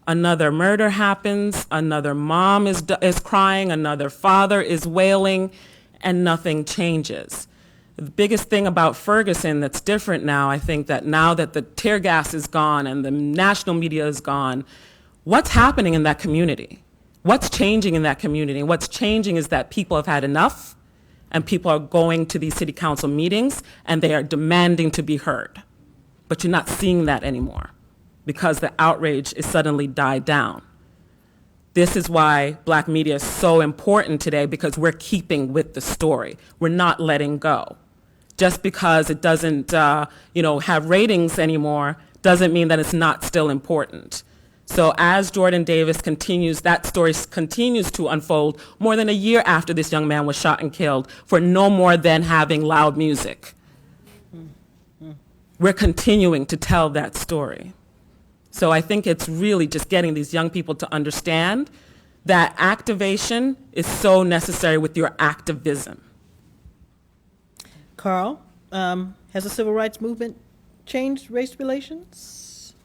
another murder happens, another mom is crying, another father is wailing, and nothing changes. The biggest thing about Ferguson that's different now, I think that now that the tear gas is gone and the national media is gone, what's happening in that community? What's changing in that community? And what's changing is that people have had enough, and people are going to these city council meetings, and they are demanding to be heard. But you're not seeing that anymore because the outrage is suddenly died down. This is why black media is so important today, because we're keeping with the story. We're not letting go. Just because it doesn't, have ratings anymore doesn't mean that it's not still important. So as Jordan Davis continues, that story continues to unfold more than a year after this young man was shot and killed for no more than having loud music. We're continuing to tell that story. So I think it's really just getting these young people to understand that activation is so necessary with your activism. Carl, has the civil rights movement changed race relations?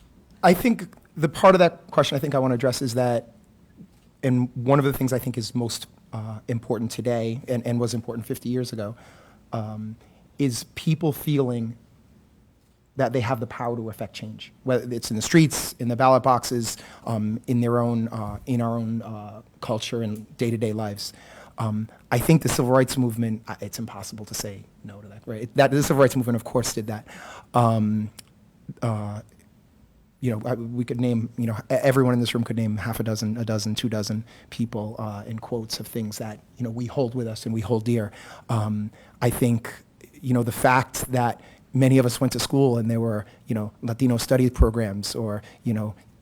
I think the part of that question I think I want to address is that, and one of the things I think is most important today and was important 50 years ago, is people feeling that they have the power to affect change, whether it's in the streets, in the ballot boxes, in our own culture and day-to-day lives. I think the civil rights movement, it's impossible to say no to that, right? The civil rights movement, of course, did that. We could name, everyone in this room could name half a dozen, 2 dozen people in quotes of things that, we hold with us and we hold dear. I think, the fact that many of us went to school and there were, Latino studies programs or,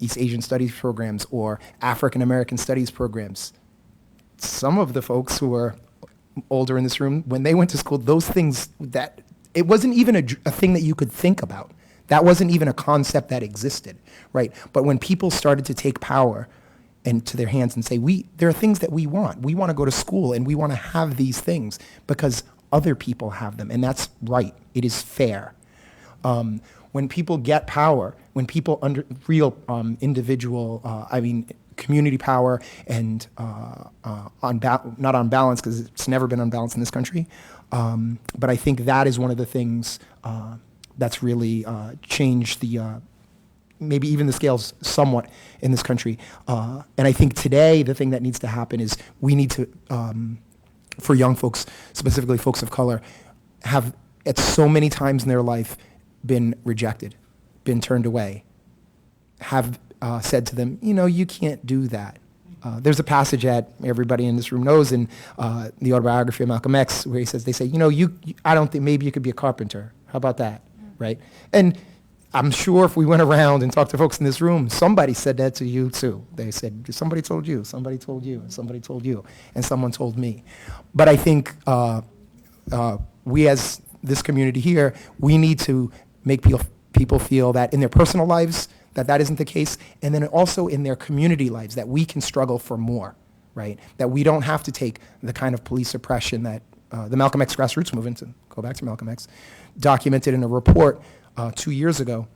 East Asian studies programs or African American studies programs. Some of the folks who are older in this room, when they went to school, those things that, it wasn't even a thing that you could think about. That wasn't even a concept that existed, right? But when people started to take power into their hands and say, there are things that we want. We want to go to school and we want to have these things because other people have them, and that's right. It is fair. When people get power, when people under real individual, community power and not on balance, because it's never been unbalanced in this country, but I think that is one of the things that's really changed the maybe even the scales somewhat in this country. And I think today the thing that needs to happen is we need to, for young folks, specifically folks of color, have at so many times in their life been rejected, been turned away, have said to them, you can't do that. There's a passage that everybody in this room knows in the autobiography of Malcolm X where they say, I don't think, maybe you could be a carpenter. How about that, right? And I'm sure if we went around and talked to folks in this room, somebody said that to you too. They said, somebody told you, somebody told you, and somebody told you, and someone told me. But I think we as this community here, we need to make people feel that in their personal lives, that isn't the case, and then also in their community lives, that we can struggle for more, right? That we don't have to take the kind of police oppression that the Malcolm X grassroots movement, to go back to Malcolm X, documented in a report 2 years ago.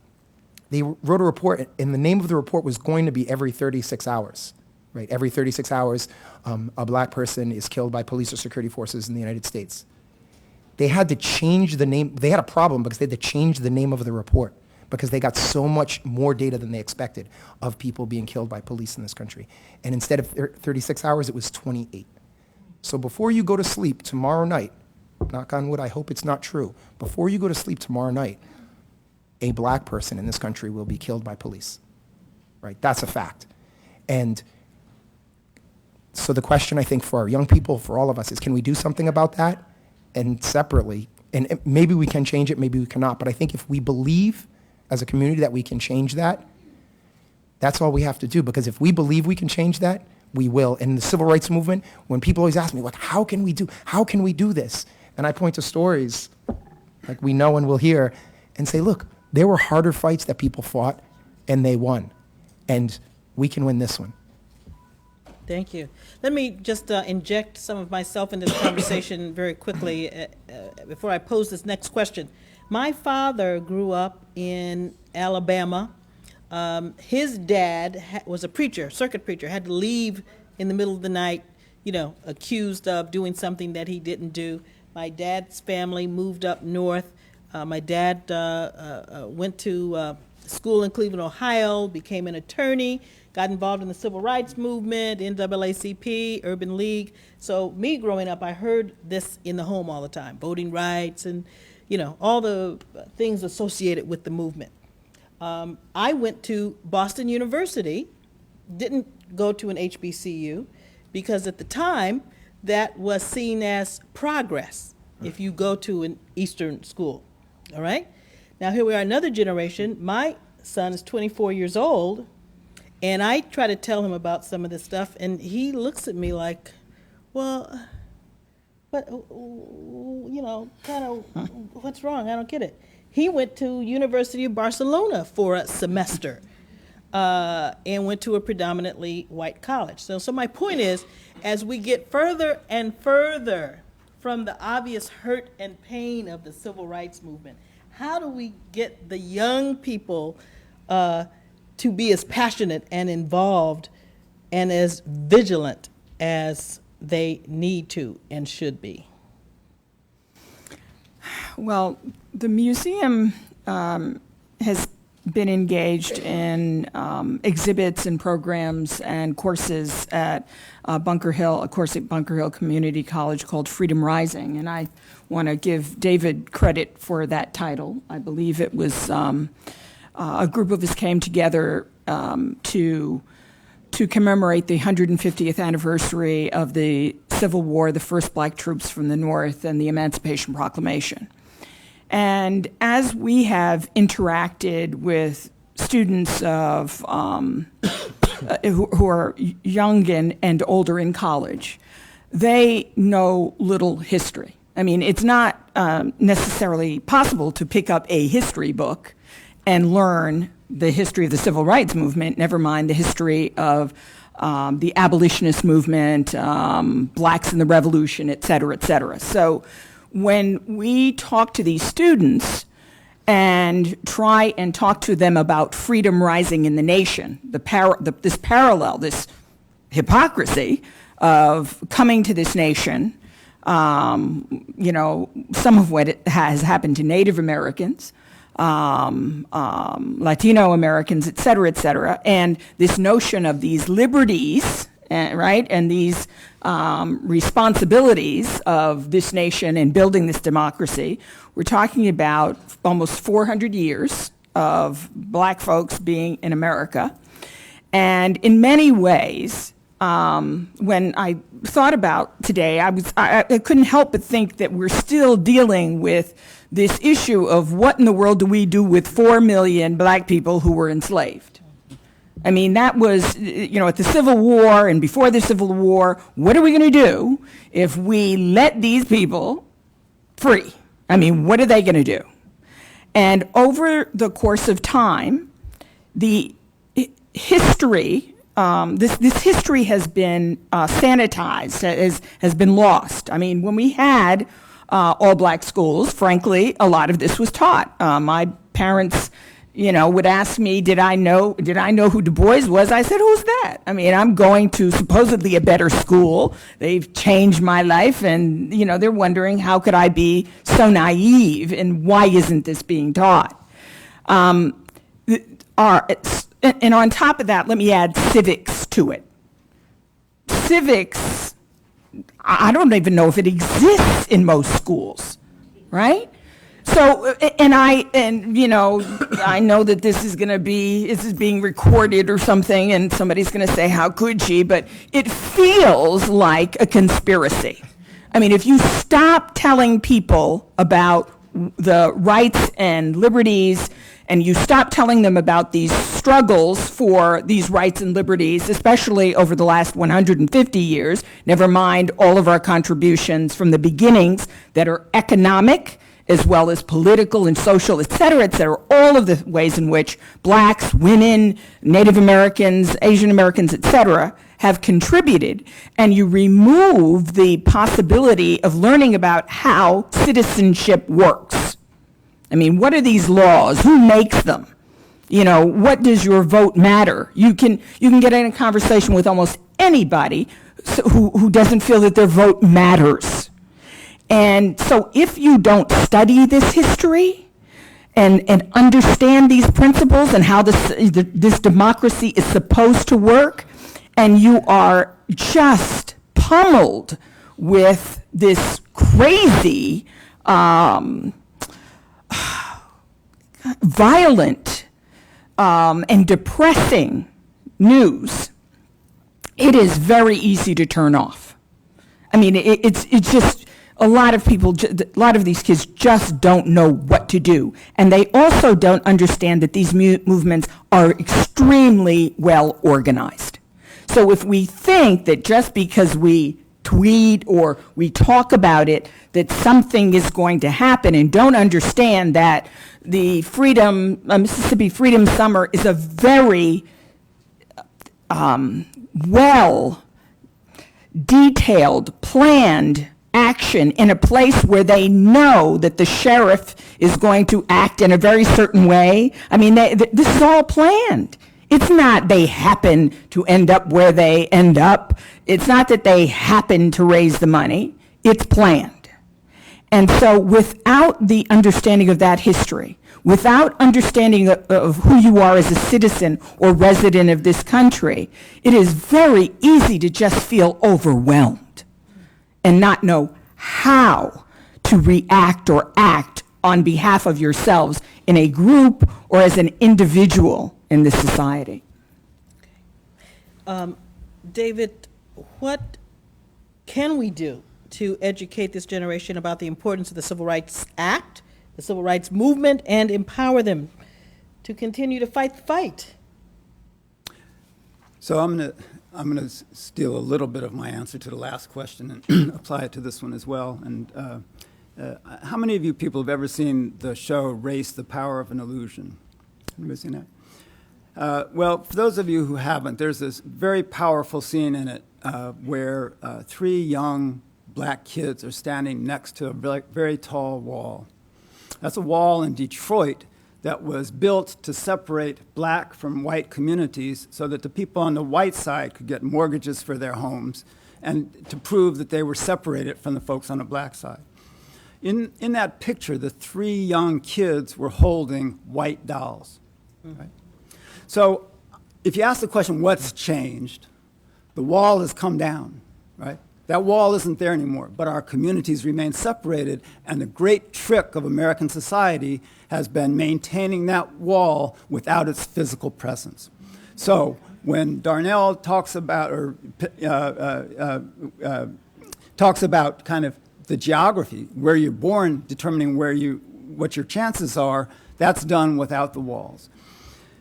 They wrote a report, and the name of the report was going to be Every 36 Hours. Right? Every 36 hours, a black person is killed by police or security forces in the United States. They had to change the name. They had a problem because they had to change the name of the report because they got so much more data than they expected of people being killed by police in this country. And instead of 36 hours, it was 28. So before you go to sleep tomorrow night, knock on wood, I hope it's not true, before you go to sleep tomorrow night, a black person in this country will be killed by police. Right? That's a fact. And so the question, I think, for our young people, for all of us, is can we do something about that? And separately, and maybe we can change it, maybe we cannot, but I think if we believe as a community that we can change that, that's all we have to do, because if we believe we can change that, we will. In the civil rights movement, when people always ask me, like, how can we do this? And I point to stories like we know and will hear and say, look, there were harder fights that people fought and they won. And we can win this one. Thank you. Let me just inject some of myself into the conversation very quickly before I pose this next question. My father grew up in Alabama. His dad was a preacher, circuit preacher, had to leave in the middle of the night, accused of doing something that he didn't do. My dad's family moved up north. My dad went to school in Cleveland, Ohio, became an attorney, got involved in the civil rights movement, NAACP, Urban League. So me growing up, I heard this in the home all the time, voting rights and, all the things associated with the movement. I went to Boston University, didn't go to an HBCU, because at the time, that was seen as progress if you go to an Eastern school, all right? Now here we are, another generation. My son is 24 years old, and I try to tell him about some of this stuff, and he looks at me like, well, but, kind of, what's wrong? I don't get it. He went to University of Barcelona for a semester and went to a predominantly white college. So my point is, as we get further and further from the obvious hurt and pain of the civil rights movement, how do we get the young people to be as passionate and involved and as vigilant as they need to and should be? Well, the museum has been engaged in exhibits and programs and courses at Bunker Hill, a course at Bunker Hill Community College called Freedom Rising, and I want to give David credit for that title. I believe it was a group of us came together to commemorate the 150th anniversary of the Civil War, the first black troops from the North, and the Emancipation Proclamation. And as we have interacted with students of who are young and older in college, they know little history. I mean, it's not necessarily possible to pick up a history book and learn the history of the civil rights movement, never mind the history of the abolitionist movement, blacks in the revolution, et cetera, et cetera. So when we talk to these students and try and talk to them about freedom rising in the nation, this parallel, this hypocrisy of coming to this nation, some of what has happened to Native Americans, Latino Americans, et cetera, and this notion of these liberties, right, and these responsibilities of this nation and building this democracy. We're talking about almost 400 years of black folks being in America. And in many ways, when I thought about today, I couldn't help but think that we're still dealing with this issue of what in the world do we do with 4 million black people who were enslaved? I mean, that was, at the Civil War and before the Civil War, what are we going to do if we let these people free? I mean, what are they going to do? And over the course of time, the history this history has been sanitized, has been lost. I mean, when we had all black schools, frankly, a lot of this was taught. My parents, would ask me, did I know who Du Bois was? I said, who's that? I mean, I'm going to supposedly a better school. They've changed my life, and, they're wondering how could I be so naive, and why isn't this being taught? And on top of that, let me add civics to it. Civics, I don't even know if it exists in most schools, right? So, I know that this is being recorded or something, and somebody's going to say, how could she? But it feels like a conspiracy. I mean, if you stop telling people about the rights and liberties, and you stop telling them about these struggles for these rights and liberties, especially over the last 150 years, never mind all of our contributions from the beginnings that are economic, as well as political and social, et cetera, all of the ways in which blacks, women, Native Americans, Asian Americans, et cetera, have contributed, and you remove the possibility of learning about how citizenship works. I mean, what are these laws? Who makes them? What does your vote matter? You can get in a conversation with almost anybody who doesn't feel that their vote matters. And so if you don't study this history and understand these principles and how this democracy is supposed to work, and you are just pummeled with this crazy, violent, and depressing news, it is very easy to turn off. I mean, it's just, a lot of these kids just don't know what to do. And they also don't understand that these movements are extremely well organized. So if we think that just because we tweet or we talk about it, that something is going to happen, and don't understand that the Mississippi Freedom Summer is a very well detailed, planned action in a place where they know that the sheriff is going to act in a very certain way. I mean, this is all planned. It's not they happen to end up where they end up. It's not that they happen to raise the money. It's planned. And so without the understanding of that history, without understanding of who you are as a citizen or resident of this country, it is very easy to just feel overwhelmed and not know how to react or act on behalf of yourselves in a group or as an individual in this society. David, what can we do to educate this generation about the importance of the Civil Rights Act, the Civil Rights Movement, and empower them to continue to fight the fight? So I'm going to steal a little bit of my answer to the last question and apply it to this one as well. And how many of you people have ever seen the show Race, the Power of an Illusion? Anybody seen that? Well, for those of you who haven't, there's this very powerful scene in it where three young black kids are standing next to a very tall wall. That's a wall in Detroit that was built to separate black from white communities so that the people on the white side could get mortgages for their homes and to prove that they were separated from the folks on the black side. In that picture, the three young kids were holding white dolls. Right? So if you ask the question, what's changed? The wall has come down, right? That wall isn't there anymore, but our communities remain separated, and the great trick of American society has been maintaining that wall without its physical presence. So when Darnell talks about, talks about kind of the geography, where you're born, determining what your chances are, that's done without the walls.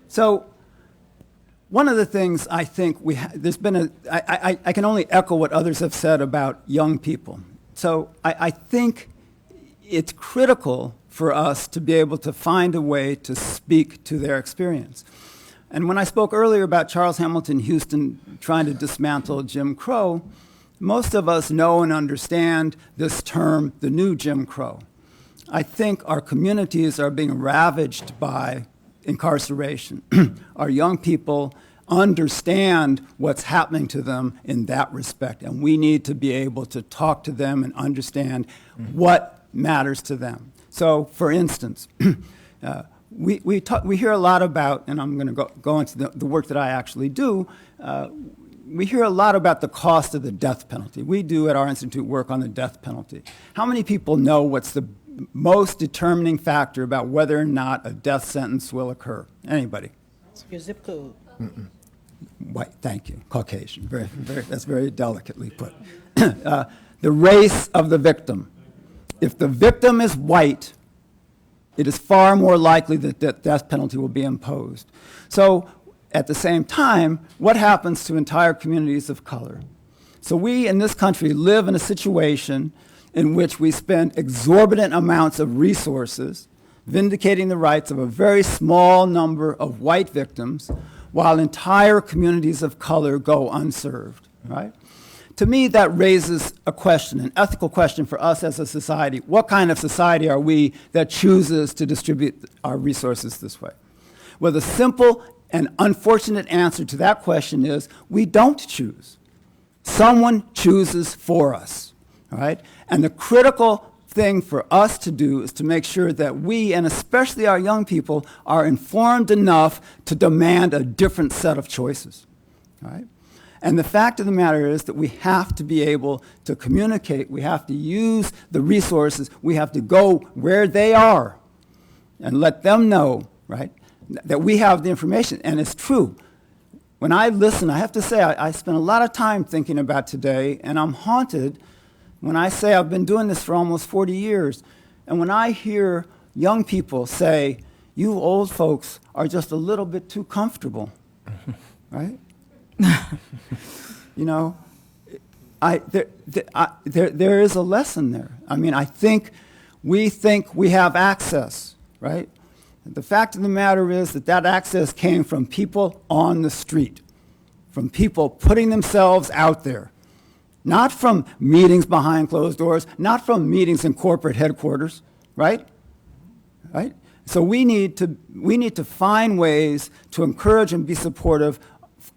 So one of the things I think there's been I can only echo what others have said about young people. So I think it's critical for us to be able to find a way to speak to their experience. And when I spoke earlier about Charles Hamilton Houston trying to dismantle Jim Crow, most of us know and understand this term, the new Jim Crow. I think our communities are being ravaged by incarceration. Our young people understand what's happening to them in that respect, and we need to be able to talk to them and understand what matters to them. So, for instance, we hear a lot about, and I'm going to go into the work that I actually do, we hear a lot about the cost of the death penalty. We do at our institute work on the death penalty. How many people know what's the most determining factor about whether or not a death sentence will occur? Anybody? Your zip code. White, thank you. Caucasian. That's very delicately put. The race of the victim. If the victim is white, it is far more likely that the death penalty will be imposed. So, at the same time, what happens to entire communities of color? So we in this country live in a situation in which we spend exorbitant amounts of resources vindicating the rights of a very small number of white victims while entire communities of color go unserved, right? To me, that raises a question, an ethical question for us as a society. What kind of society are we that chooses to distribute our resources this way? Well, the simple and unfortunate answer to that question is we don't choose. Someone chooses for us, all right? And the critical thing for us to do is to make sure that we, and especially our young people, are informed enough to demand a different set of choices, all right? And the fact of the matter is that we have to be able to communicate. We have to use the resources. We have to go where they are and let them know, right, that we have the information. And it's true. When I listen, I have to say, I spent a lot of time thinking about today, and I'm haunted when I say I've been doing this for almost 40 years. And when I hear young people say, you old folks are just a little bit too comfortable, right? You know, there is a lesson there. I mean, I think we have access, right? The fact of the matter is that access came from people on the street, from people putting themselves out there, not from meetings behind closed doors, not from meetings in corporate headquarters, right? Right? So we need to find ways to encourage and be supportive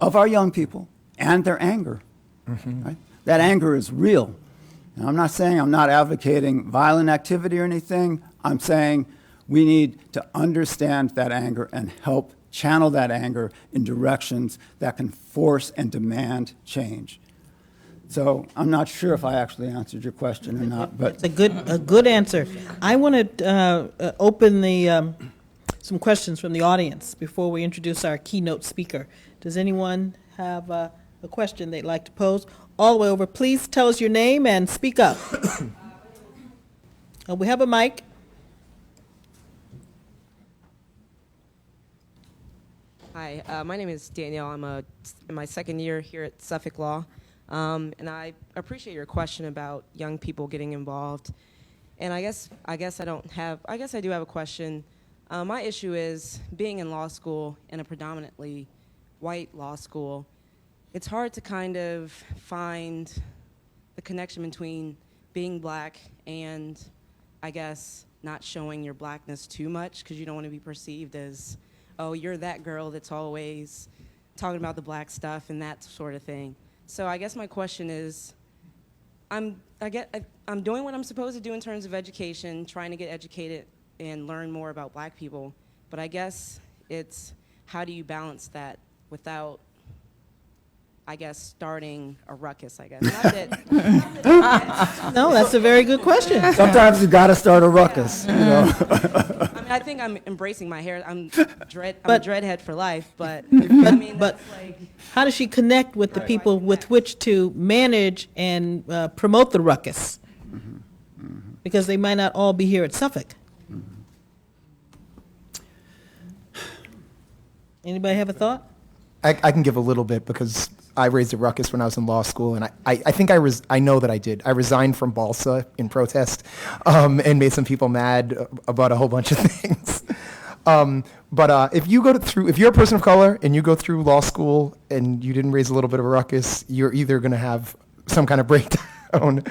of our young people and their anger. Right? That anger is real. And I'm not saying I'm not advocating violent activity or anything. I'm saying we need to understand that anger and help channel that anger in directions that can force and demand change. So I'm not sure if I actually answered your question or not, but It's a good answer. I want to open the some questions from the audience before we introduce our keynote speaker. Does anyone have a question they'd like to pose? All the way over, please tell us your name and speak up. We have a mic. Hi, my name is Danielle. I'm in my second year here at Suffolk Law, and I appreciate your question about young people getting involved. And I guess I do have a question. My issue is being in law school, in a predominantly white law school. It's hard to kind of find the connection between being black and, I guess, not showing your blackness too much because you don't want to be perceived as, oh, you're that girl that's always talking about the black stuff and that sort of thing. So I guess my question is, I'm doing what I'm supposed to do in terms of education, trying to get educated and learn more about black people, but I guess it's how do you balance that without, I guess, starting a ruckus, I guess. Not that, No, that's a very good question. sometimes you got to start a ruckus, you know. I mean, I think I'm embracing my hair. I'm a dreadhead for life, but I mean, but- that's like, How does she connect with the people with which to manage and promote the ruckus? Because they might not all be here at Suffolk. Anybody have a thought? I can give a little bit because I raised a ruckus when I was in law school, and I think I know that I did. I resigned from Balsa in protest and made some people mad about a whole bunch of things. But if you're a person of color and you go through law school and you didn't raise a little bit of a ruckus, you're either going to have some kind of breakdown.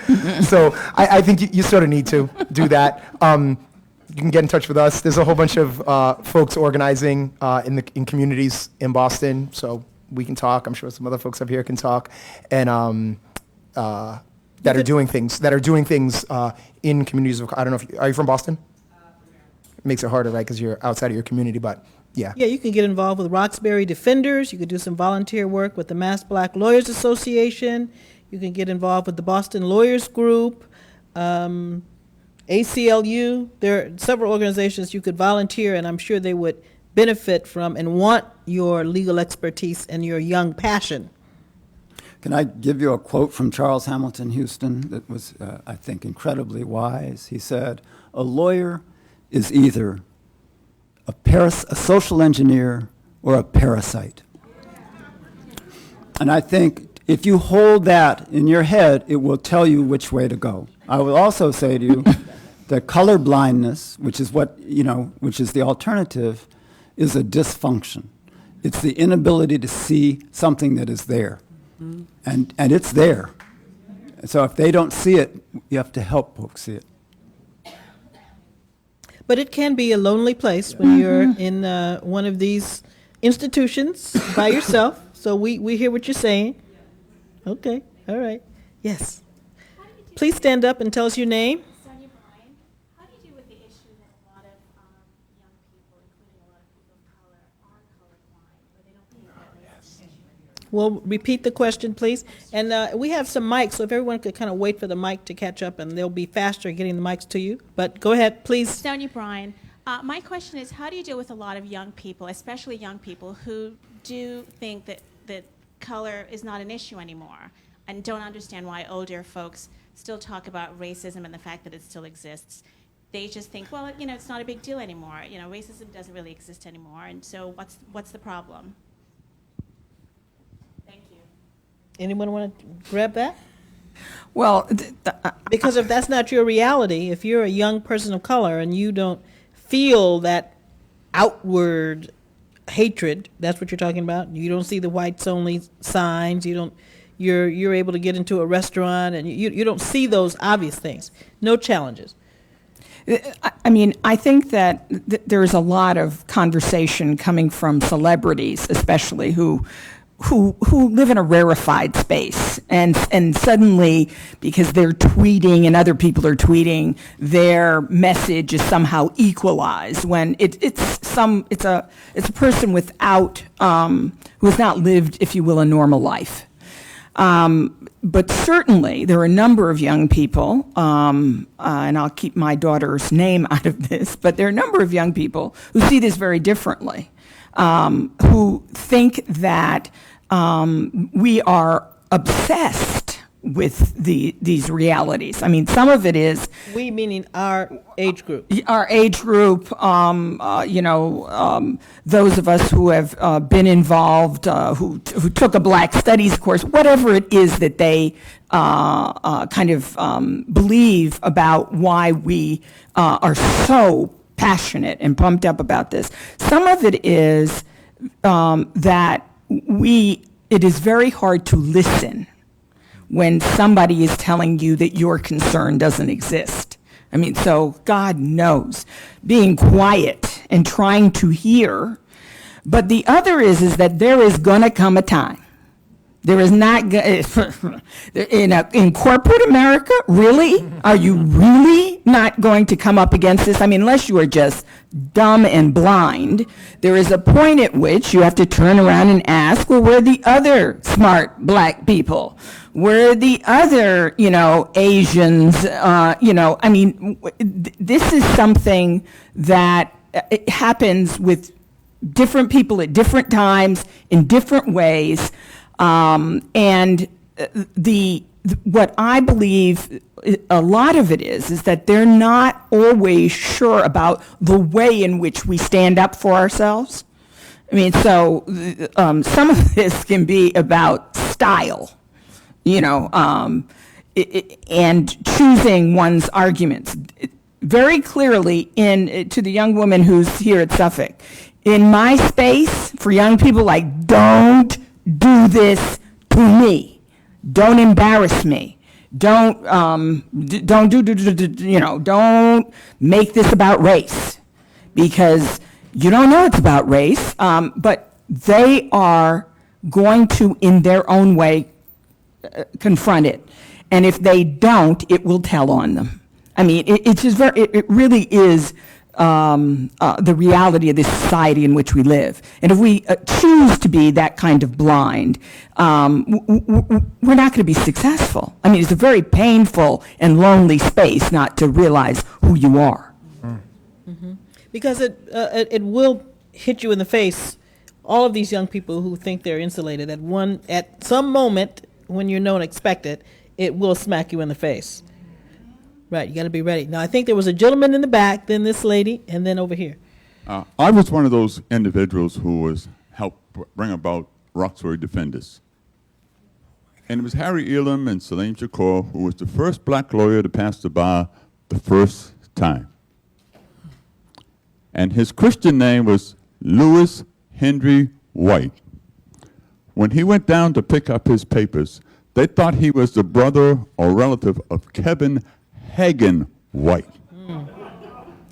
So I think you sort of need to do that. You can get in touch with us. There's a whole bunch of folks organizing in communities in Boston, so we can talk. I'm sure some other folks up here can talk, and that are doing things in communities of. I don't know if are you from Boston? Makes it harder, right? Because you're outside of your community, but yeah. Yeah, you can get involved with Roxbury Defenders. You could do some volunteer work with the Mass Black Lawyers Association. You can get involved with the Boston Lawyers Group, ACLU. There are several organizations you could volunteer, and I'm sure they would benefit from and want your legal expertise and your young passion. Can I give you a quote from Charles Hamilton Houston that was, I think, incredibly wise? He said, "A lawyer is either a social engineer or a parasite." And I think if you hold that in your head, it will tell you which way to go. I will also say to you that color blindness, which is which is the alternative, is a dysfunction. It's the inability to see something that is there. And it's there. So if they don't see it, you have to help folks see it. But it can be a lonely place when you're in one of these institutions by yourself. So we hear what you're saying. Okay, all right. Yes. Please stand up and tell us your name. Sonia Bryan, how do you deal with the issue that a lot of young people, including a lot of people of color, are colorblind, or they don't think that it's an issue? Well, repeat the question, please. And we have some mics, so if everyone could kind of wait for the mic to catch up, and they'll be faster getting the mics to you. But go ahead, please. Sonia Bryan, my question is, how do you deal with a lot of young people, especially young people, who do think that color is not an issue anymore and don't understand why older folks still talk about racism and the fact that it still exists? They just think, well, it's not a big deal anymore. Racism doesn't really exist anymore, and so what's the problem? Thank you. Anyone want to grab that? Well, Because if that's not your reality, if you're a young person of color and you don't feel that outward hatred, that's what you're talking about. You don't see the whites only signs. You're able to get into a restaurant and you don't see those obvious things. No challenges. I mean, I think that there's a lot of conversation coming from celebrities, especially who live in a rarefied space, and suddenly, because they're tweeting and other people are tweeting, their message is somehow equalized when it's a person without who has not lived, if you will, a normal life. But certainly there are a number of young people, and I'll keep my daughter's name out of this, but there are a number of young people who see this very differently, who think that we are obsessed with these realities. I mean, some of it is We meaning our age group. our age group, those of us who have been involved, who took a Black Studies course, whatever it is that they believe about why we are so passionate and pumped up about this. Some of it is that it is very hard to listen when somebody is telling you that your concern doesn't exist. I mean, so God knows, being quiet and trying to hear. But the other is that there is going to come a time. There is not in corporate America, really? Are you really not going to come up against this? I mean, unless you are just dumb and blind, there is a point at which you have to turn around and ask, well, where are the other smart Black people? Where are the other, Asians? I mean, this is something that it happens with different people at different times in different ways. And what I believe a lot of it is that they're not always sure about the way in which we stand up for ourselves. I mean, so some of this can be about style, and choosing one's arguments. very clearly to the young woman who's here at Suffolk, in my space for young people, like, don't do this to me. Don't embarrass me. Don't don't make this about race, because you don't know it's about race, but they are going to, in their own way, confront it. And if they don't, it will tell on them. I mean, it's just it really is the reality of this society in which we live. And if we choose to be that kind of blind, we're not going to be successful. I mean, it's a very painful and lonely space not to realize who you are. Mm-hmm. Because it will hit you in the face. All of these young people who think they're insulated, at some moment when you don't expect it, it will smack you in the face. Right, you got to be ready. Now, I think there was a gentleman in the back, then this lady, and then over here. I was one of those individuals who was helped bring about Roxbury Defenders. And it was Harry Elam and Salim Shakur who was the first black lawyer to pass the bar the first time. And his Christian name was Lewis Henry White. When he went down to pick up his papers, they thought he was the brother or relative of Kevin Hagen White.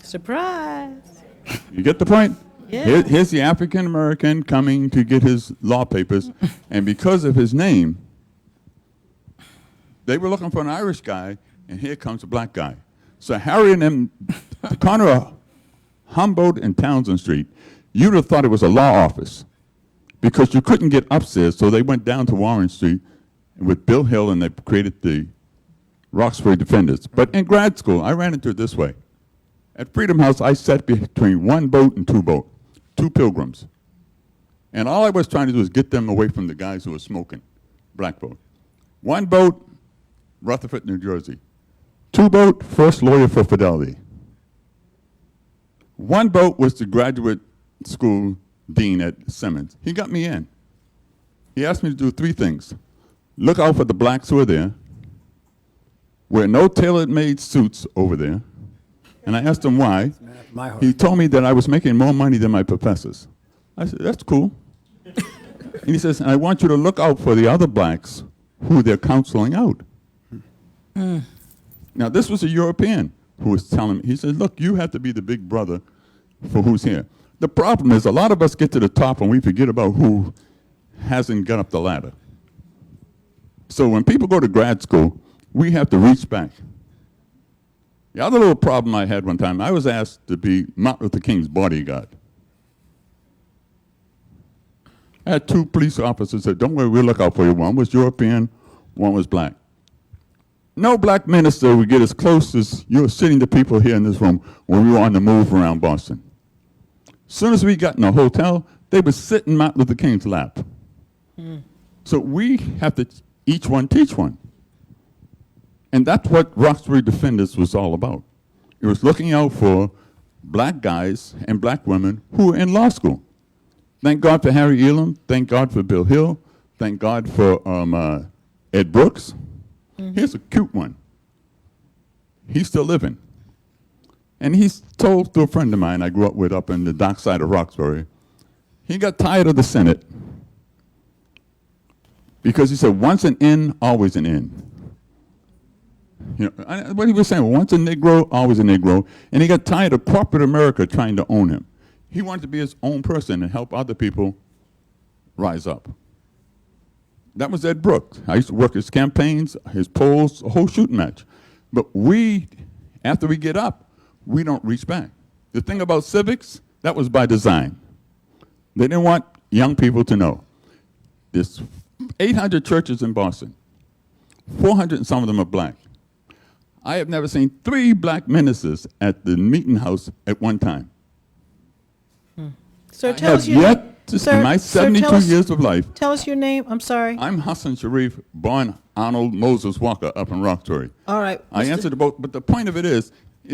Surprise. You get the point? Yeah. Here's the African American coming to get his law papers, and because of his name, they were looking for an Irish guy, and here comes a black guy. So Harry and them, the corner of Humboldt and Townsend Street, you'd have thought it was a law office, because you couldn't get upstairs, so they went down to Warren Street with Bill Hill, and they created the Roxbury Defenders. But in grad school, I ran into it this way. At Freedom House, I sat between one boat and two pilgrims. And all I was trying to do was get them away from the guys who were smoking, black boat. One boat, Rutherford, New Jersey. Two boat, first lawyer for Fidelity. One boat was the graduate school dean at Simmons. He got me in. He asked me to do three things. Look out for the blacks who are there. Wear no tailor-made suits over there. And I asked him why. He told me that I was making more money than my professors. I said, that's cool. And he says, and I want you to look out for the other blacks who they're counseling out. Now, this was a European who was telling me, he said, look, you have to be the big brother for who's here. The problem is a lot of us get to the top and we forget about who hasn't got up the ladder. So when people go to grad school, we have to reach back. The other little problem I had one time, I was asked to be Martin Luther King's bodyguard. I had two police officers that said, don't worry, we'll look out for you. One was European, one was black. No black minister would get as close as you're sitting to people here in this room when we were on the move around Boston. As soon as we got in a hotel, they would sit in Martin Luther King's lap. So we have to each one teach one. And that's what Roxbury Defenders was all about. It was looking out for black guys and black women who were in law school. Thank God for Harry Elam. Thank God for Bill Hill. Thank God for Ed Brooks. Here's a cute one. He's still living. And he's told to a friend of mine I grew up with up in the dock side of Roxbury, he got tired of the Senate because he said, once an in, always an in. You know, what he was saying, once a Negro, always a Negro, and he got tired of corporate America trying to own him. He wanted to be his own person and help other people rise up. That was Ed Brooks. I used to work his campaigns, his polls, a whole shooting match. But we, after we get up, we don't reach back. The thing about civics, that was by design. They didn't want young people to know. There's 800 churches in Boston. 400 and some of them are black. I have never seen 3 black ministers at the meeting house at one time. Sir, I tell have us your yet to, Sir, in my sir, 72 tell us- years of life, Tell us your name. I'm sorry. I'm Hassan Sharif, born Arnold Moses Walker up in Roxbury. All right. I Mr. answered the both, but the point of it is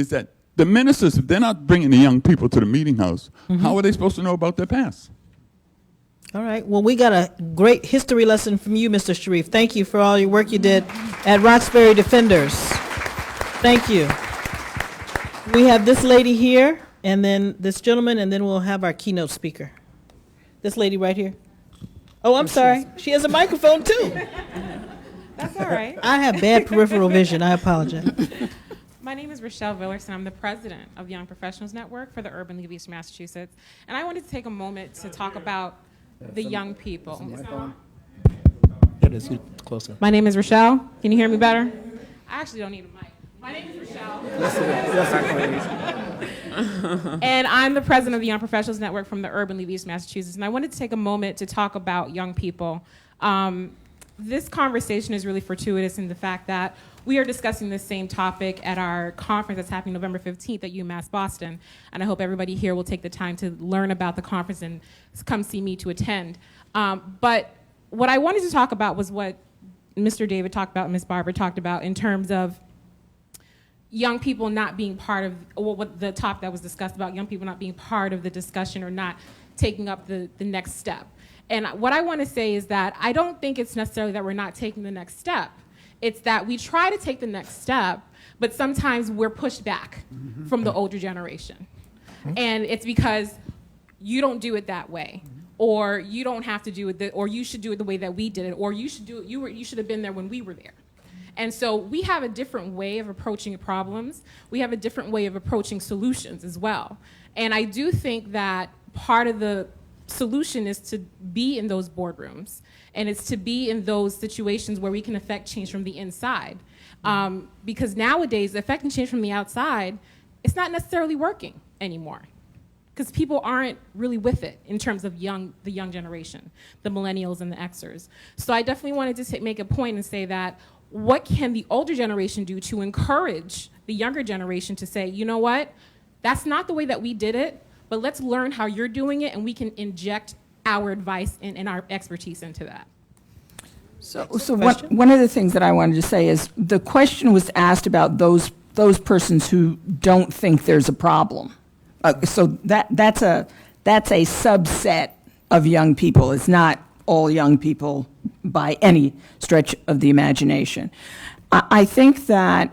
that the ministers, if they're not bringing the young people to the meeting house, how are they supposed to know about their past? All right. Well, we got a great history lesson from you, Mr. Sharif. Thank you for all your work you did at Roxbury Defenders. Thank you. We have this lady here, and then this gentleman, and then we'll have our keynote speaker. This lady right here. Oh, I'm sorry. She has a microphone, too. That's all right. I have bad peripheral vision. I apologize. My name is Rochelle Villerson. I'm the president of Young Professionals Network for the Urban League of Eastern Massachusetts. And I wanted to take a moment to talk about the young people. It is closer. My name is Rochelle. Can you hear me better? I actually don't need a mic. My name is Rochelle. And I'm the president of the Young Professionals Network from the Urban League of Eastern Massachusetts. And I wanted to take a moment to talk about young people. This conversation is really fortuitous in the fact that we are discussing the same topic at our conference that's happening November 15th at UMass Boston. And I hope everybody here will take the time to learn about the conference and come see me to attend. But what I wanted to talk about was what Mr. David talked about and Ms. Barber talked about in terms of young people not being part of, well, what the topic that was discussed about young people not being part of the discussion or not taking up the next step. And what I want to say is that I don't think it's necessarily that we're not taking the next step. It's that we try to take the next step, but sometimes we're pushed back from the older generation. And it's because you don't do it that way, or you don't have to do it, or you should do it the way that we did it, or you should do it, you should have been there when we were there. And so we have a different way of approaching problems. We have a different way of approaching solutions as well. And I do think that part of the solution is to be in those boardrooms, and it's to be in those situations where we can affect change from the inside. Because nowadays, affecting change from the outside, it's not necessarily working anymore, because people aren't really with it in terms of the young generation, the millennials and the Xers. So I definitely wanted to make a point and say that what can the older generation do to encourage the younger generation to say, you know what, that's not the way that we did it, but let's learn how you're doing it, and we can inject our advice and our expertise into that. So one of the things that I wanted to say is the question was asked about those persons who don't think there's a problem. So that's a subset of young people. It's not all young people by any stretch of the imagination. I think that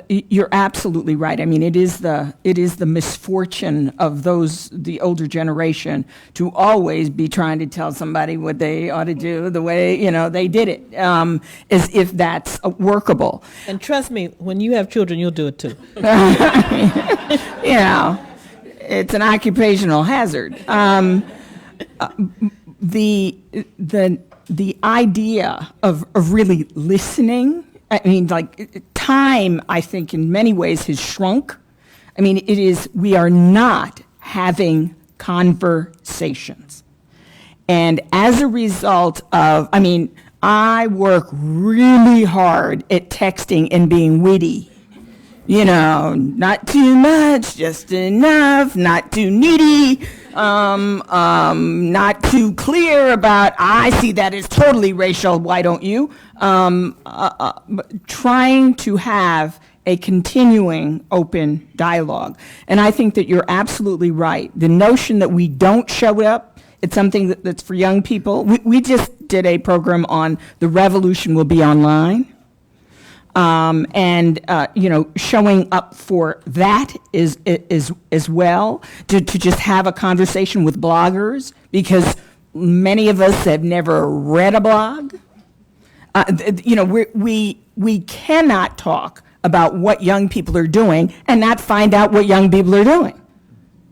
you're absolutely right. I mean, it is the misfortune of the older generation to always be trying to tell somebody what they ought to do the way, they did it, as if that's workable. And trust me, when you have children, you'll do it too. It's an occupational hazard. The idea of really listening, I mean, like, time, I think, in many ways has shrunk. I mean, we are not having conversations. And as a result of, I work really hard at texting and being witty. Not too much, just enough, not too needy, not too clear about, I see that as totally racial, why don't you? Trying to have a continuing open dialogue. And I think that you're absolutely right. The notion that we don't show up, it's something that's for young people. We just did a program on the revolution will be online. Showing up for that is as well, to just have a conversation with bloggers, because many of us have never read a blog. We cannot talk about what young people are doing and not find out what young people are doing.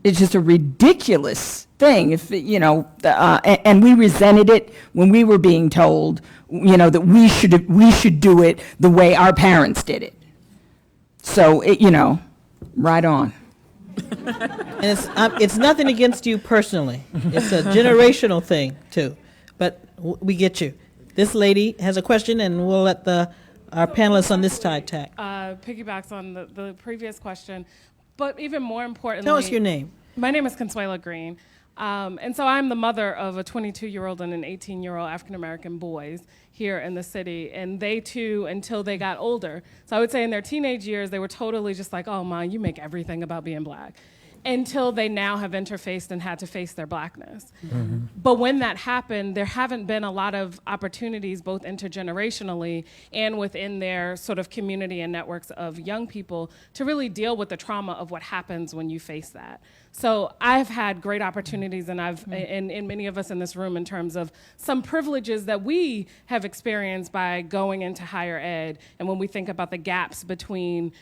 It's just a ridiculous thing, and we resented it when we were being told, that we should do it the way our parents did it. So, right on. And it's nothing against you personally. It's a generational thing too. But we get you. This lady has a question, and we'll let our panelists on this side tack. Piggybacks on the previous question, but even more importantly, tell us your name. My name is Consuela Green. And so I'm the mother of a 22-year-old and an 18-year-old African-American boys here in the city, and they too, until they got older. So I would say in their teenage years, they were totally just like, oh, Mom, you make everything about being black. until they now have interfaced and had to face their blackness. But when that happened, there haven't been a lot of opportunities, both intergenerationally and within their sort of community and networks of young people, to really deal with the trauma of what happens when you face that. So I've had great opportunities, and and many of us in this room, in terms of some privileges that we have experienced by going into higher ed. And when we think about the gaps between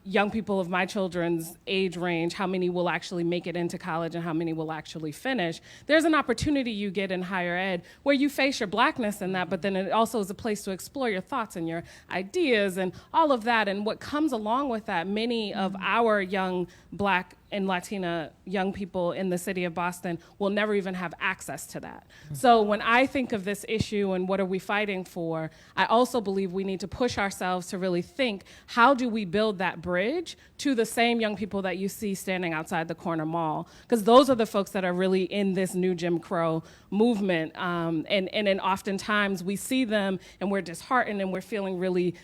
young people of my children's age range, how many will actually make it into college and how many will actually finish, there's an opportunity you get in higher ed where you face your blackness in that, but then it also is a place to explore your thoughts and your ideas and all of that. And what comes along with that, many of our young Black and Latina young people in the city of Boston will never even have access to that. So when I think of this issue and what are we fighting for, I also believe we need to push ourselves to really think, how do we build that bridge to the same young people that you see standing outside the corner mall? Because those are the folks that are really in this new Jim Crow movement. And then oftentimes we see them and we're disheartened and we're feeling really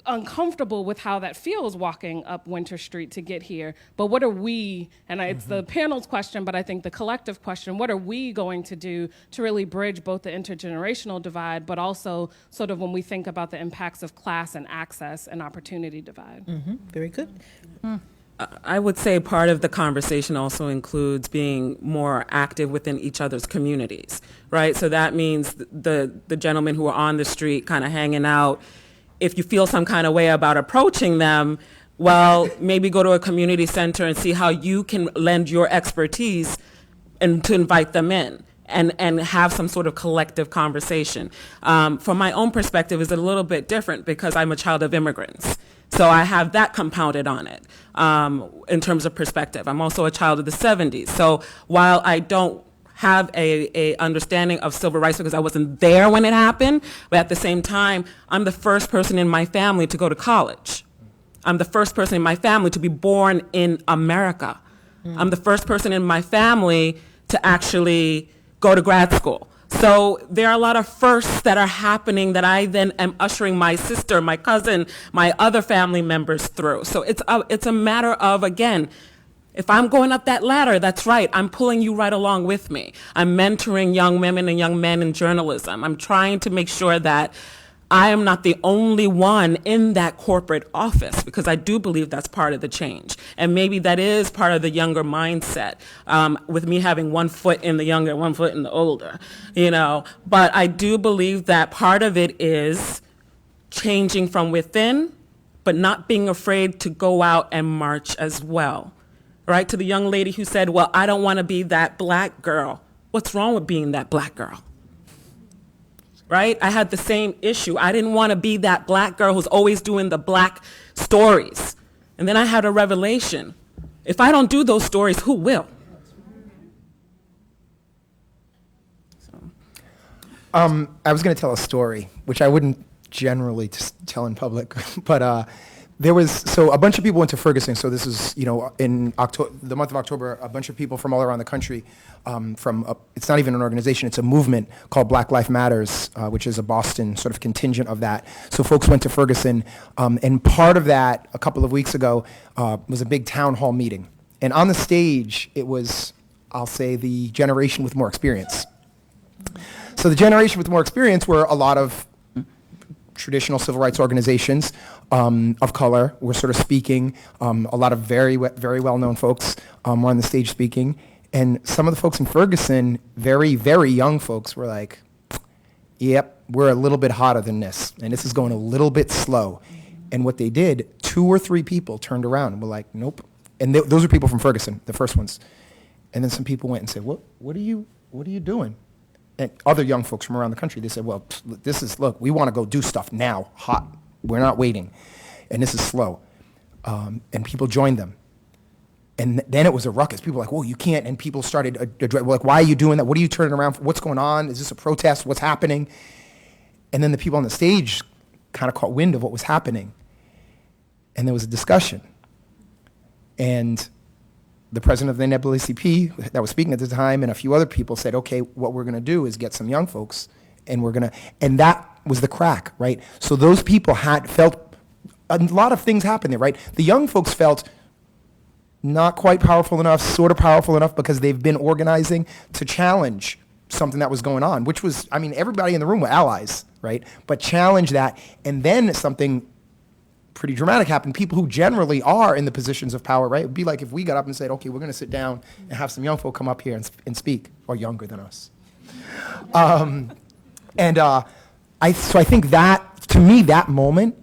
uncomfortable with how that feels walking up Winter Street to get here. But what are we, and it's the panel's question, but I think the collective question, what are we going to do to really bridge both the intergenerational divide, but also sort of when we think about the impacts of class and access and opportunity divide? Very good. I would say part of the conversation also includes being more active within each other's communities, right? So that means the gentlemen who are on the street kind of hanging out, if you feel some kind of way about approaching them, well, maybe go to a community center and see how you can lend your expertise and to invite them in and have some sort of collective conversation. From my own perspective, it's a little bit different because I'm a child of immigrants. So I have that compounded on it in terms of perspective. I'm also a child of the 70s. So while I don't have a understanding of civil rights because I wasn't there when it happened, but at the same time, I'm the first person in my family to go to college. I'm the first person in my family to be born in America. I'm the first person in my family to actually go to grad school. So there are a lot of firsts that are happening that I then am ushering my sister, my cousin, my other family members through. So it's a matter of, again, if I'm going up that ladder, that's right, I'm pulling you right along with me. I'm mentoring young women and young men in journalism. I'm trying to make sure that I am not the only one in that corporate office, because I do believe that's part of the change. And maybe that is part of the younger mindset, with me having one foot in the younger, one foot in the older, But I do believe that part of it is changing from within, but not being afraid to go out and march as well. Right, to the young lady who said, well, I don't want to be that Black girl. What's wrong with being that Black girl? Right? I had the same issue. I didn't want to be that Black girl who's always doing the Black stories. And then I had a revelation. If I don't do those stories, who will? I was going to tell a story, which I wouldn't generally tell in public, but so a bunch of people went to Ferguson. So this is, in October, the month of October, a bunch of people from all around the country, it's not even an organization, it's a movement called Black Lives Matters, which is a Boston sort of contingent of that. So folks went to Ferguson, and part of that, a couple of weeks ago, was a big town hall meeting. And on the stage, it was, I'll say, the generation with more experience. So the generation with more experience were a lot of traditional civil rights organizations of color were sort of speaking. A lot of very well-known folks were on the stage speaking. And some of the folks in Ferguson, very, very young folks, were like, yep, we're a little bit hotter than this, and this is going a little bit slow. And what they did, 2 or 3 people turned around and were like, nope. And those are people from Ferguson, the first ones. And then some people went and said, what are you doing? And other young folks from around the country, they said, well, look, we want to go do stuff now, hot. We're not waiting. And this is slow. And people joined them. And then it was a ruckus. People were like, whoa, you can't. And people started, like, why are you doing that? What are you turning around for? What's going on? Is this a protest? What's happening? And then the people on the stage kind of caught wind of what was happening. And there was a discussion. And the president of the NAACP that was speaking at the time and a few other people said, okay, what we're going to do is get some young folks, and and that was the crack, right? So those people felt a lot of things happened there, right? The young folks felt not quite powerful enough, sort of powerful enough, because they've been organizing to challenge something that was going on, which was, I mean, everybody in the room were allies, right? But challenge that, and then something pretty dramatic happened. People who generally are in the positions of power, right? It would be like if we got up and said, okay, we're going to sit down and have some young folk come up here and speak, or younger than us. So I think that, to me, that moment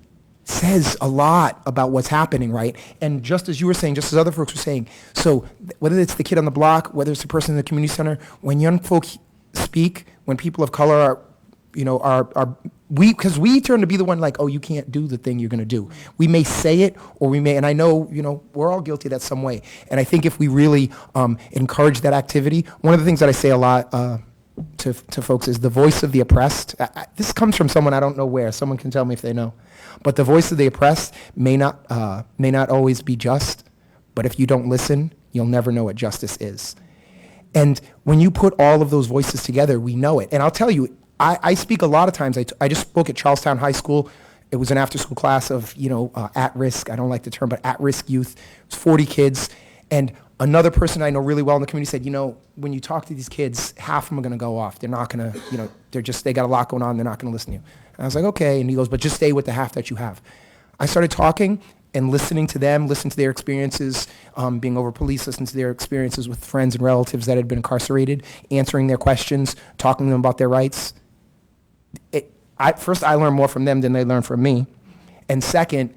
says a lot about what's happening, right? And just as you were saying, just as other folks were saying, so whether it's the kid on the block, whether it's the person in the community center, when young folk speak, when people of color are, because we turn to be the one like, oh, you can't do the thing you're going to do. We may say it, or we may, and I know, we're all guilty of that some way. And I think if we really encourage that activity, one of the things that I say a lot to folks is the voice of the oppressed. This comes from someone I don't know where. Someone can tell me if they know. But the voice of the oppressed may not always be just, but if you don't listen, you'll never know what justice is. And when you put all of those voices together, we know it. And I'll tell you, I speak a lot of times. I just spoke at Charlestown High School. It was an after-school class of, at-risk, I don't like the term, but at-risk youth. It was 40 kids. And another person I know really well in the community said, when you talk to these kids, half of them are going to go off. They're not going to, they got a lot going on. They're not going to listen to you. And I was like, okay. And he goes, but just stay with the half that you have. I started talking and listening to them, listening to their experiences, being over police, listening to their experiences with friends and relatives that had been incarcerated, answering their questions, talking to them about their rights. First, I learned more from them than they learned from me. And second,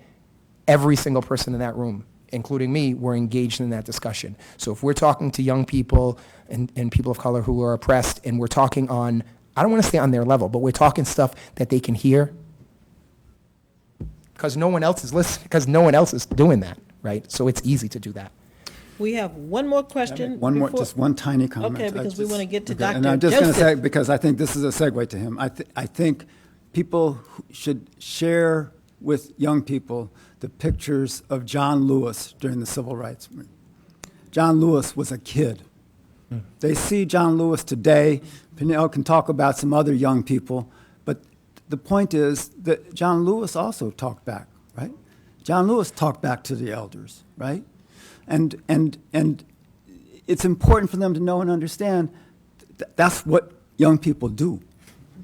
every single person in that room, including me, were engaged in that discussion. So if we're talking to young people and people of color who are oppressed, and we're talking on, I don't want to say on their level, but we're talking stuff that they can hear, because no one else is listening, because no one else is doing that, right? So it's easy to do that. We have one more question. Just one tiny comment. Okay, because we want to get to Dr. And I'm just going to Joseph. say, because I think this is a segue to him, I think people should share with young people the pictures of John Lewis during the Civil Rights Movement. John Lewis was a kid. They see John Lewis today. Peniel can talk about some other young people, but the point is that John Lewis also talked back, right? John Lewis talked back to the elders, right? And it's important for them to know and understand that's what young people do.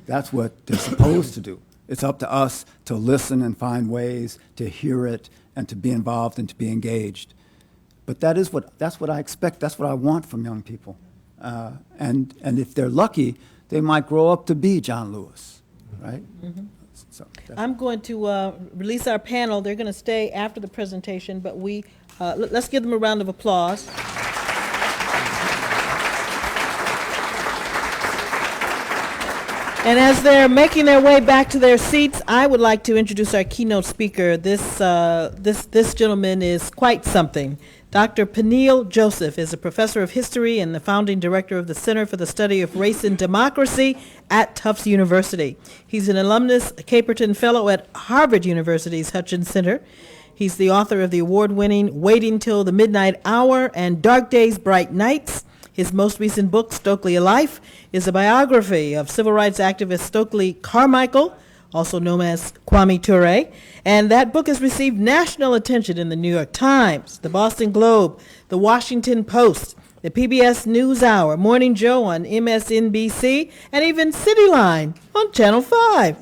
That's what they're supposed to do. It's up to us to listen and find ways to hear it and to be involved and to be engaged. But that's what I expect. That's what I want from young people. And if they're lucky, they might grow up to be John Lewis, right? Mm-hmm. So I'm going to release our panel. They're going to stay after the presentation, but let's give them a round of applause. And as they're making their way back to their seats, I would like to introduce our keynote speaker. This gentleman is quite something. Dr. Peniel Joseph is a professor of history and the founding director of the Center for the Study of Race and Democracy at Tufts University. He's an alumnus Caperton Fellow at Harvard University's Hutchins Center. He's the author of the award-winning Waiting Till the Midnight Hour and Dark Days, Bright Nights. His most recent book, Stokely A Life, is a biography of civil rights activist Stokely Carmichael, also known as Kwame Ture. And that book has received national attention in the New York Times, the Boston Globe, the Washington Post, the PBS NewsHour, Morning Joe on MSNBC, and even Cityline on Channel 5.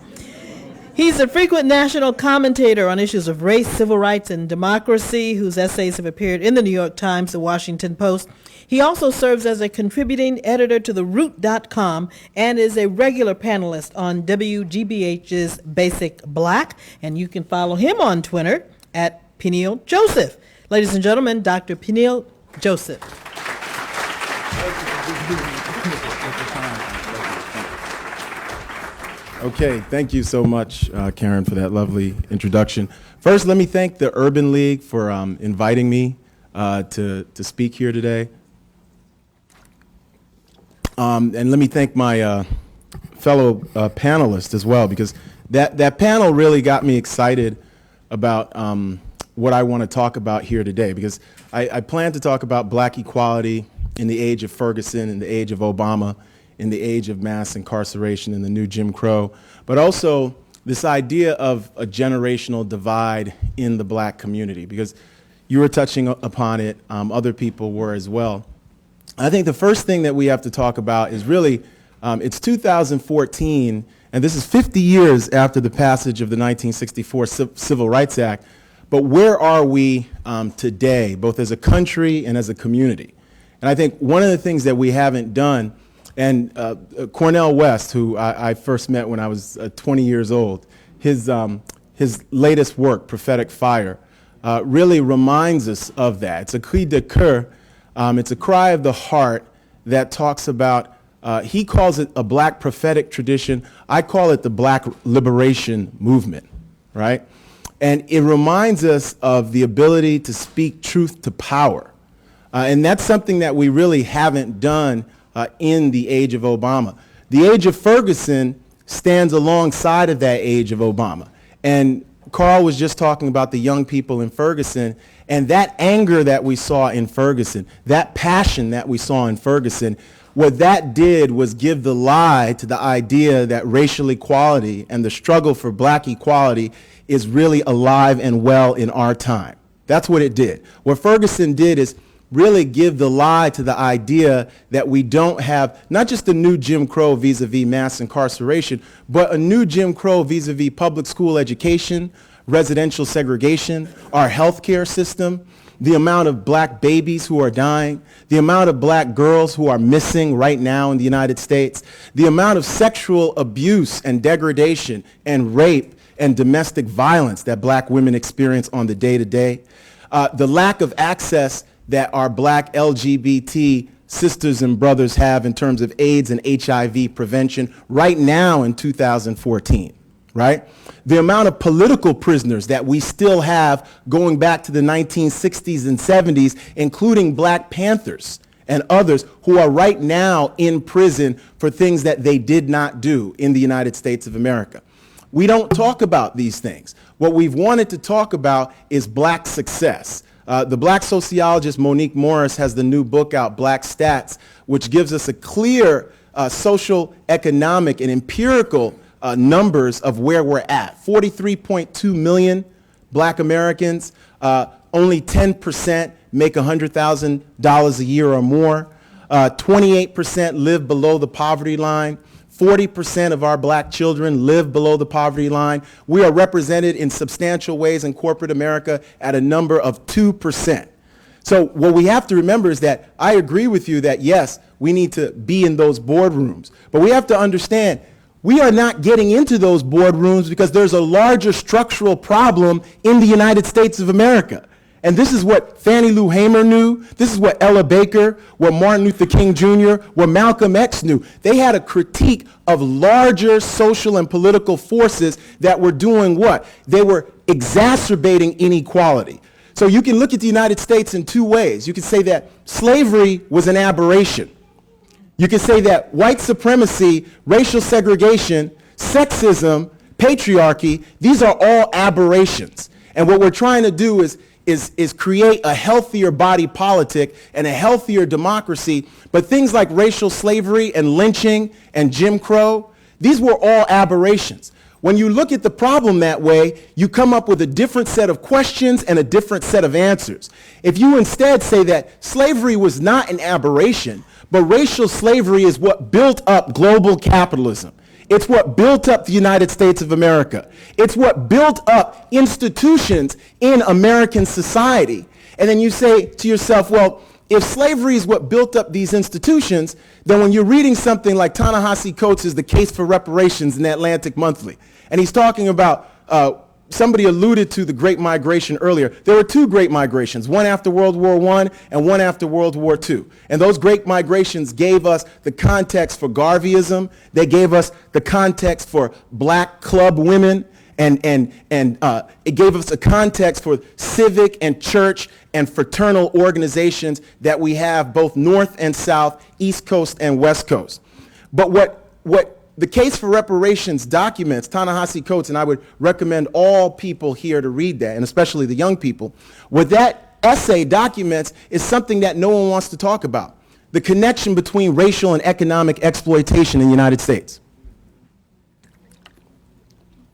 He's a frequent national commentator on issues of race, civil rights, and democracy, whose essays have appeared in the New York Times, the Washington Post. He also serves as a contributing editor to TheRoot.com and is a regular panelist on WGBH's Basic Black. And you can follow him on Twitter at Peniel Joseph. Ladies and gentlemen, Dr. Peniel Joseph. Okay, thank you so much, Karen, for that lovely introduction. First, let me thank the Urban League for inviting me to speak here today. And let me thank my fellow panelists as well, because that panel really got me excited about what I want to talk about here today, because I plan to talk about black equality in the age of Ferguson, in the age of Obama, in the age of mass incarceration and the new Jim Crow, but also this idea of a generational divide in the black community. Because, You were touching upon it. Other people were as well. I think the first thing that we have to talk about is really, it's 2014, and this is 50 years after the passage of the 1964 Civil Rights Act. But where are we today, both as a country and as a community? And I think one of the things that we haven't done, and Cornel West, who I first met when I was 20 years old, his latest work, Prophetic Fire, really reminds us of that. It's a cri de coeur, it's a cry of the heart that talks about, he calls it a black prophetic tradition. I call it the black liberation movement, right? And it reminds us of the ability to speak truth to power. And that's something that we really haven't done in the age of Obama. The age of Ferguson stands alongside of that age of Obama. And Carl was just talking about the young people in Ferguson, and that anger that we saw in Ferguson, that passion that we saw in Ferguson, what that did was give the lie to the idea that racial equality and the struggle for black equality is really alive and well in our time. That's what it did. What Ferguson did is really give the lie to the idea that we don't have not just a new Jim Crow vis-a-vis mass incarceration, but a new Jim Crow vis-a-vis public school education, residential segregation, our healthcare system, the amount of black babies who are dying, the amount of black girls who are missing right now in the United States, the amount of sexual abuse and degradation and rape and domestic violence that black women experience on the day-to-day, the lack of access that our black LGBT sisters and brothers have in terms of AIDS and HIV prevention right now in 2014, right? The amount of political prisoners that we still have going back to the 1960s and 70s, including Black Panthers and others who are right now in prison for things that they did not do in the United States of America. We don't talk about these things. What we've wanted to talk about is black success. The black sociologist Monique Morris has the new book out, Black Stats, which gives us a clear social, economic, and empirical numbers of where we're at. 43.2 million black Americans, only 10% make $100,000 a year or more. 28% live below the poverty line. 40% of our black children live below the poverty line. We are represented in substantial ways in corporate America at a number of 2%. So what we have to remember is that I agree with you that, yes, we need to be in those boardrooms. But we have to understand we are not getting into those boardrooms because there's a larger structural problem in the United States of America. And this is what Fannie Lou Hamer knew. This is what Ella Baker, what Martin Luther King Jr., what Malcolm X knew. They had a critique of larger social and political forces that were doing what? They were exacerbating inequality. So you can look at the United States in two ways. You can say that slavery was an aberration. You can say that white supremacy, racial segregation, sexism, patriarchy, these are all aberrations. And what we're trying to do is create a healthier body politic and a healthier democracy. But things like racial slavery and lynching and Jim Crow, these were all aberrations. When you look at the problem that way, you come up with a different set of questions and a different set of answers. If you instead say that slavery was not an aberration, but racial slavery is what built up global capitalism. It's what built up the United States of America. It's what built up institutions in American society. And then you say to yourself, well, if slavery is what built up these institutions, then when you're reading something like Ta-Nehisi Coates' The Case for Reparations in the Atlantic Monthly, and he's talking about, somebody alluded to the Great Migration earlier. There were two Great Migrations, one after World War I and one after World War II. And those Great Migrations gave us the context for Garveyism. They gave us the context for black club women. And it gave us a context for civic and church and fraternal organizations that we have both North and South, East Coast and West Coast. But what the Case for Reparations documents, Ta-Nehisi Coates, and I would recommend all people here to read that, and especially the young people, what that essay documents is something that no one wants to talk about, the connection between racial and economic exploitation in the United States.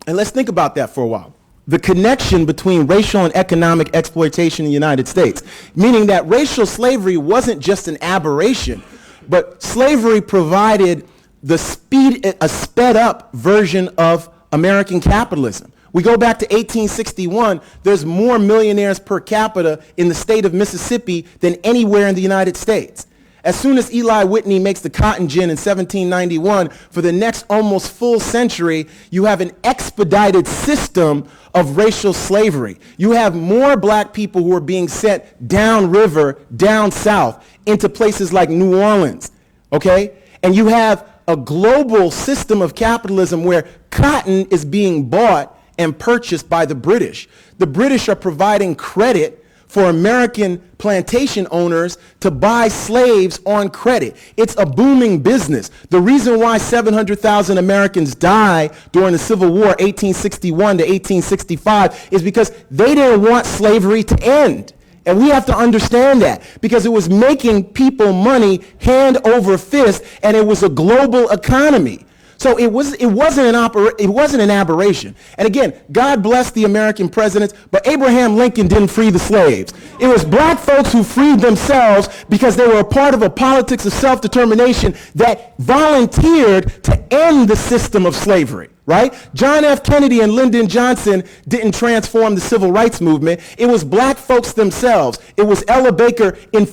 And let's think about that for a while. the connection between racial and economic exploitation in the United States, meaning that racial slavery wasn't just an aberration, but slavery provided a sped up version of American capitalism. We go back to 1861, there's more millionaires per capita in the state of Mississippi than anywhere in the United States. As soon as Eli Whitney makes the cotton gin in 1791, for the next almost full century, you have an expedited system of racial slavery. You have more black people who are being sent downriver, down south, into places like New Orleans, okay? And you have a global system of capitalism where cotton is being bought and purchased by the British. The British are providing credit for American plantation owners to buy slaves on credit. It's a booming business. The reason why 700,000 Americans die during the Civil War, 1861 to 1865, is because they didn't want slavery to end. And we have to understand that, because it was making people money hand over fist, and it was a global economy. So it wasn't an aberration. And again, God bless the American presidents, but Abraham Lincoln didn't free the slaves. It was black folks who freed themselves because they were a part of a politics of self-determination that volunteered to end the system of slavery. Right? John F. Kennedy and Lyndon Johnson didn't transform the civil rights movement. It was black folks themselves. It was Ella Baker in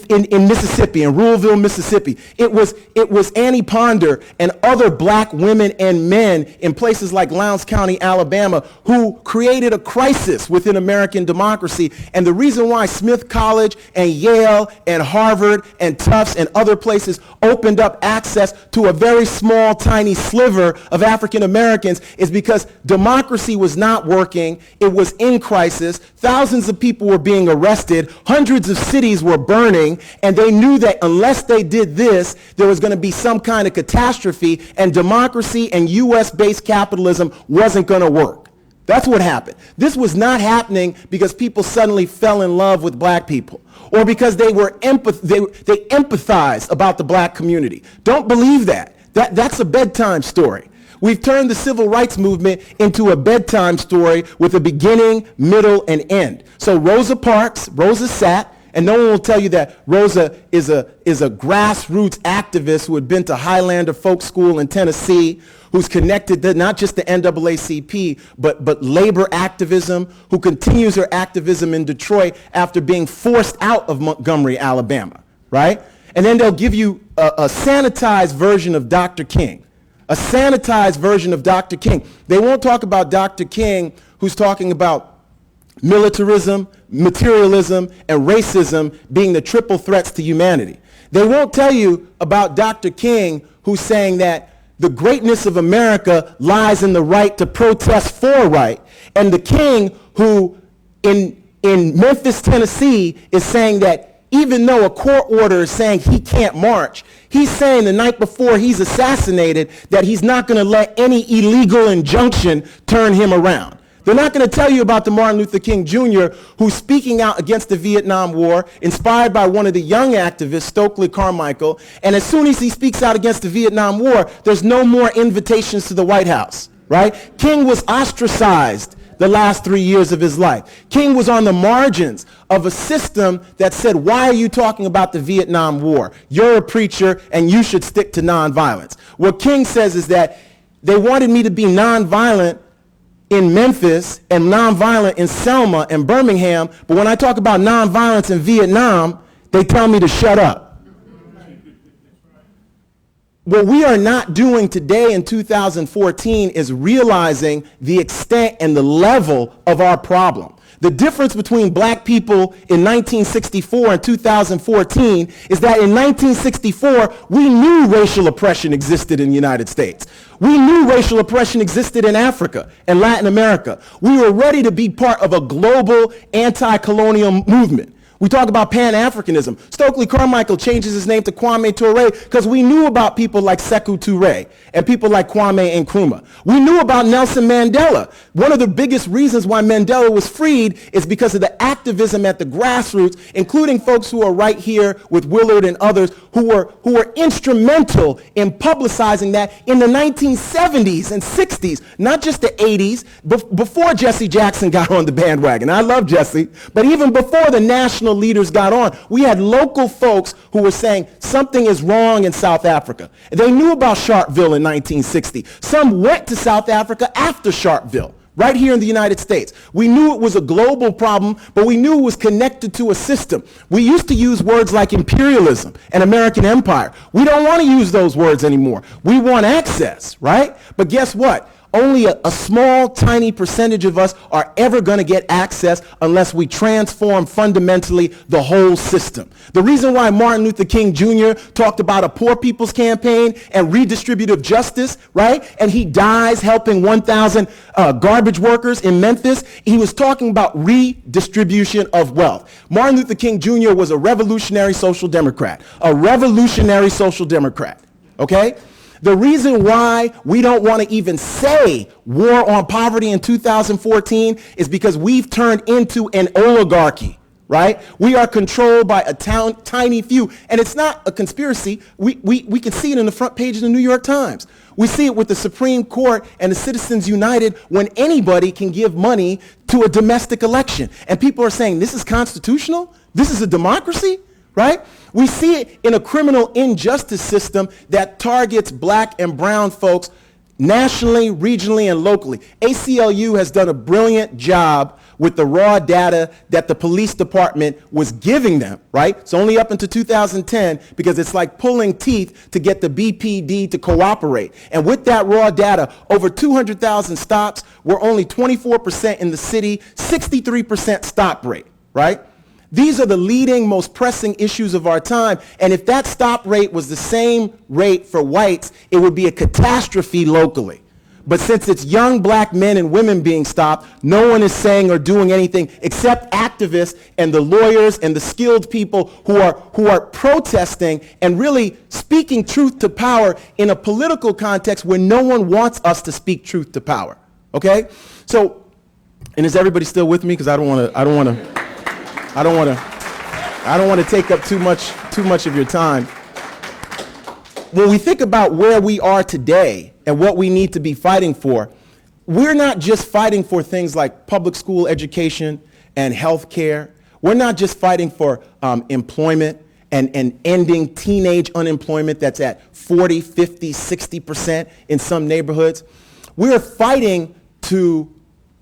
Mississippi, in Ruleville, Mississippi. It was Annie Ponder and other black women and men in places like Lowndes County, Alabama, who created a crisis within American democracy. And the reason why Smith College and Yale and Harvard and Tufts and other places opened up access to a very small, tiny sliver of African Americans is because democracy was not working. It was in crisis. Thousands of people were being arrested. Hundreds of cities were burning. And they knew that unless they did this, there was going to be some kind of catastrophe, and democracy and U.S.-based capitalism wasn't going to work. That's what happened. This was not happening because people suddenly fell in love with black people, or because they empathized about the black community. Don't believe that. That's a bedtime story. We've turned the civil rights movement into a bedtime story with a beginning, middle, and end. So Rosa Parks, Rosa sat, and no one will tell you that Rosa is a grassroots activist who had been to Highlander Folk School in Tennessee, who's connected to not just the NAACP, but labor activism, who continues her activism in Detroit after being forced out of Montgomery, Alabama, right? And then they'll give you a sanitized version of Dr. King. A sanitized version of Dr. King. They won't talk about Dr. King, who's talking about militarism, materialism, and racism being the triple threats to humanity. They won't tell you about Dr. King, who's saying that the greatness of America lies in the right to protest for right, and the king who in Memphis, Tennessee, is saying that even though a court order is saying he can't march, he's saying the night before he's assassinated that he's not going to let any illegal injunction turn him around. They're not going to tell you about the Martin Luther King Jr., who's speaking out against the Vietnam War, inspired by one of the young activists, Stokely Carmichael. And as soon as he speaks out against the Vietnam War, there's no more invitations to the White House, right? King was ostracized the last 3 years of his life. King was on the margins of a system that said, why are you talking about the Vietnam War? You're a preacher and you should stick to nonviolence. What King says is that they wanted me to be nonviolent in Memphis and nonviolent in Selma and Birmingham, but when I talk about nonviolence in Vietnam, they tell me to shut up. What we are not doing today in 2014 is realizing the extent and the level of our problem. The difference between black people in 1964 and 2014 is that in 1964, we knew racial oppression existed in the United States. We knew racial oppression existed in Africa and Latin America. We were ready to be part of a global anti-colonial movement. We talk about Pan-Africanism. Stokely Carmichael changes his name to Kwame Ture because we knew about people like Sekou Toure and people like Kwame Nkrumah. We knew about Nelson Mandela. One of the biggest reasons why Mandela was freed is because of the activism at the grassroots, including folks who are right here with Willard and others who were instrumental in publicizing that in the 1970s and 60s, not just the 80s, before Jesse Jackson got on the bandwagon. I love Jesse, but even before the national leaders got on, we had local folks who were saying something is wrong in South Africa. They knew about Sharpeville in 1960. Some went to South Africa after Sharpeville, right here in the United States. We knew it was a global problem, but we knew it was connected to a system. We used to use words like imperialism and American empire. We don't want to use those words anymore. We want access, right? But guess what? Only a small, tiny percentage of us are ever going to get access unless we transform fundamentally the whole system. The reason why Martin Luther King Jr. talked about a poor people's campaign and redistributive justice, right? And he dies helping 1,000 garbage workers in Memphis. He was talking about redistribution of wealth. Martin Luther King Jr. was a revolutionary social democrat, okay? The reason why we don't want to even say war on poverty in 2014 is because we've turned into an oligarchy, right? We are controlled by a tiny few. And it's not a conspiracy. We can see it in the front page of the New York Times. We see it with the Supreme Court and the Citizens United when anybody can give money to a domestic election. And people are saying, this is constitutional? This is a democracy? Right? We see it in a criminal injustice system that targets black and brown folks nationally, regionally, and locally. ACLU has done a brilliant job with the raw data that the police department was giving them, right? It's only up until 2010 because it's like pulling teeth to get the BPD to cooperate. And with that raw data, over 200,000 stops, we're only 24% in the city, 63% stop rate, right? These are the leading, most pressing issues of our time. And if that stop rate was the same rate for whites, it would be a catastrophe locally. But since it's young black men and women being stopped, no one is saying or doing anything except activists and the lawyers and the skilled people who are protesting and really speaking truth to power in a political context where no one wants us to speak truth to power. Okay? So, and is everybody still with me? Because I don't want to take up too much of your time. When we think about where we are today and what we need to be fighting for, we're not just fighting for things like public school education and health care. We're not just fighting for employment and ending teenage unemployment that's at 40, 50, 60% in some neighborhoods. We're fighting to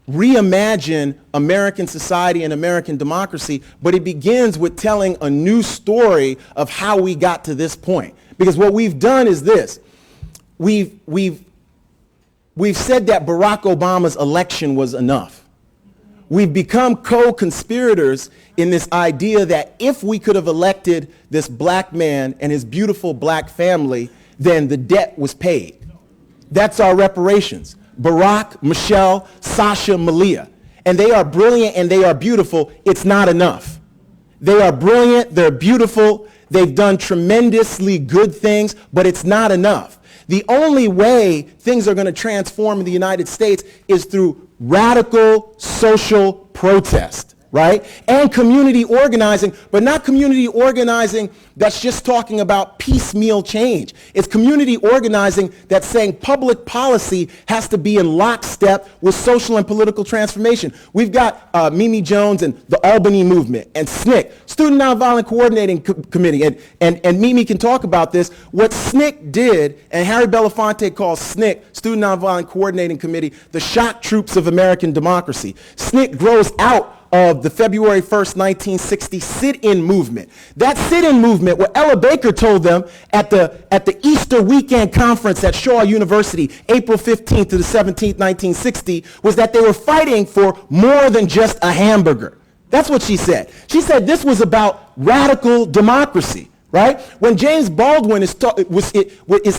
reimagine American society and American democracy, but it begins with telling a new story of how we got to this point. Because what we've done is this. We've said that Barack Obama's election was enough. We've become co-conspirators in this idea that if we could have elected this black man and his beautiful black family, then the debt was paid. That's our reparations. Barack, Michelle, Sasha, Malia. And they are brilliant and they are beautiful. It's not enough. They are brilliant, they're beautiful, they've done tremendously good things, but it's not enough. The only way things are going to transform in the United States is through radical social protest, right? And community organizing, but not community organizing that's just talking about piecemeal change. It's community organizing that's saying public policy has to be in lockstep with social and political transformation. We've got Mimi Jones and the Albany Movement and SNCC, Student Nonviolent Coordinating Committee, and Mimi can talk about this. What SNCC did, and Harry Belafonte calls SNCC, Student Nonviolent Coordinating Committee, the shock troops of American democracy. SNCC grows out of the February 1st, 1960 sit-in movement. That sit-in movement, what Ella Baker told them at the Easter weekend conference at Shaw University, April 15th to the 17th, 1960, was that they were fighting for more than just a hamburger. That's what she said. She said this was about radical democracy, right? When James Baldwin is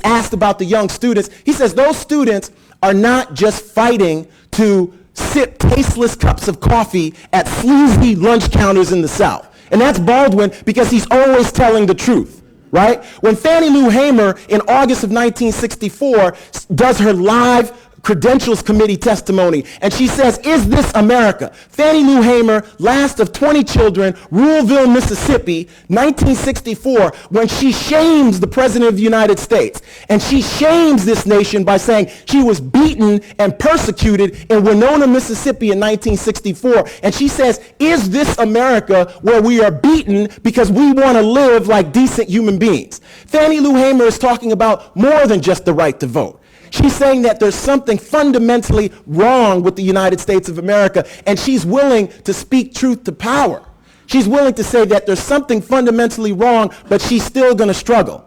asked about the young students, he says those students are not just fighting to sip tasteless cups of coffee at sleazy lunch counters in the South. And that's Baldwin because he's always telling the truth, right? When Fannie Lou Hamer in August of 1964 does her live Credentials Committee testimony, and she says, "Is this America?" Fannie Lou Hamer, last of 20 children, Ruleville, Mississippi, 1964, when she shames the President of the United States. And she shames this nation by saying she was beaten and persecuted in Winona, Mississippi in 1964. And she says, "Is this America where we are beaten because we want to live like decent human beings?" Fannie Lou Hamer is talking about more than just the right to vote. She's saying that there's something fundamentally wrong with the United States of America, and she's willing to speak truth to power. She's willing to say that there's something fundamentally wrong, but she's still going to struggle,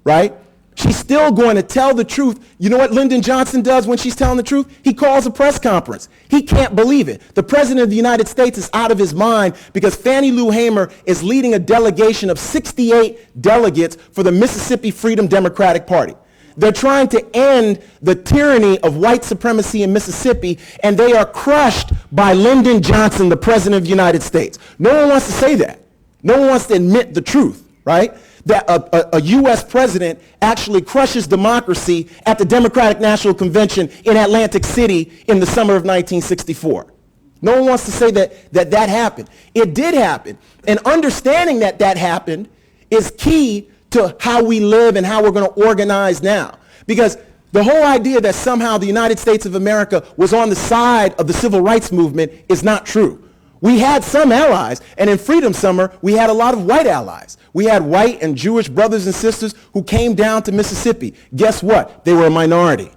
right? She's still going to tell the truth. You know what Lyndon Johnson does when she's telling the truth? He calls a press conference. He can't believe it. The President of the United States is out of his mind because Fannie Lou Hamer is leading a delegation of 68 delegates for the Mississippi Freedom Democratic Party. They're trying to end the tyranny of white supremacy in Mississippi, and they are crushed by Lyndon Johnson, the President of the United States. No one wants to say that. No one wants to admit the truth, right? That a U.S. president actually crushes democracy at the Democratic National Convention in Atlantic City in the summer of 1964. No one wants to say that happened. It did happen. And understanding that happened is key to how we live and how we're going to organize now. Because the whole idea that somehow the United States of America was on the side of the civil rights movement is not true. We had some allies, and in Freedom Summer, we had a lot of white allies. We had white and Jewish brothers and sisters who came down to Mississippi. Guess what? They were a minority.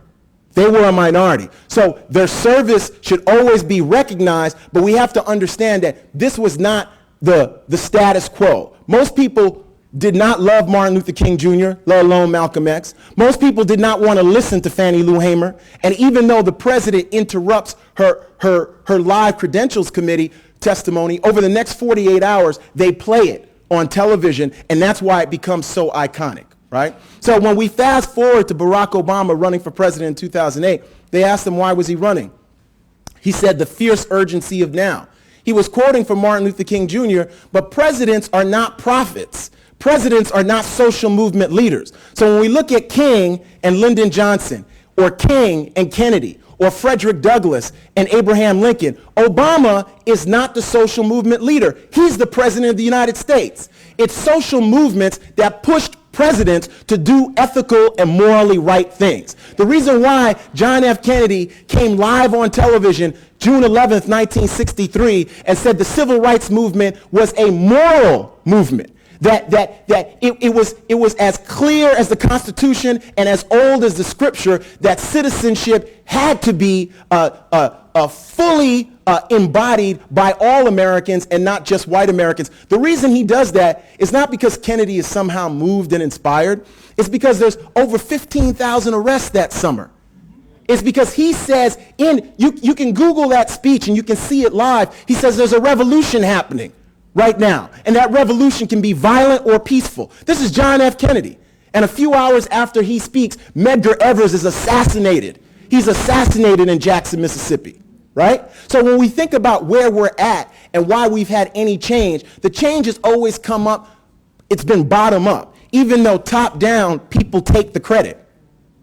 They were a minority. So their service should always be recognized, but we have to understand that this was not the status quo. Most people did not love Martin Luther King Jr., let alone Malcolm X. Most people did not want to listen to Fannie Lou Hamer. And even though the president interrupts her live Credentials Committee testimony, over the next 48 hours, they play it on television, and that's why it becomes so iconic, right? So when we fast forward to Barack Obama running for president in 2008, they asked him why was he running. He said the fierce urgency of now. He was quoting from Martin Luther King Jr., but presidents are not prophets. Presidents are not social movement leaders. So when we look at King and Lyndon Johnson, or King and Kennedy, or Frederick Douglass and Abraham Lincoln, Obama is not the social movement leader. He's the President of the United States. It's social movements that pushed presidents to do ethical and morally right things. The reason why John F. Kennedy came live on television June 11th, 1963, and said the civil rights movement was a moral movement. It was as clear as the Constitution and as old as the Scripture that citizenship had to be fully embodied by all Americans and not just white Americans. The reason he does that is not because Kennedy is somehow moved and inspired. It's because there's over 15,000 arrests that summer. It's because he says, you can Google that speech and you can see it live. He says there's a revolution happening right now, and that revolution can be violent or peaceful. This is John F. Kennedy. And a few hours after he speaks, Medgar Evers is assassinated. He's assassinated in Jackson, Mississippi, right? So when we think about where we're at and why we've had any change, the change has always come up, it's been bottom up, even though top down, people take the credit,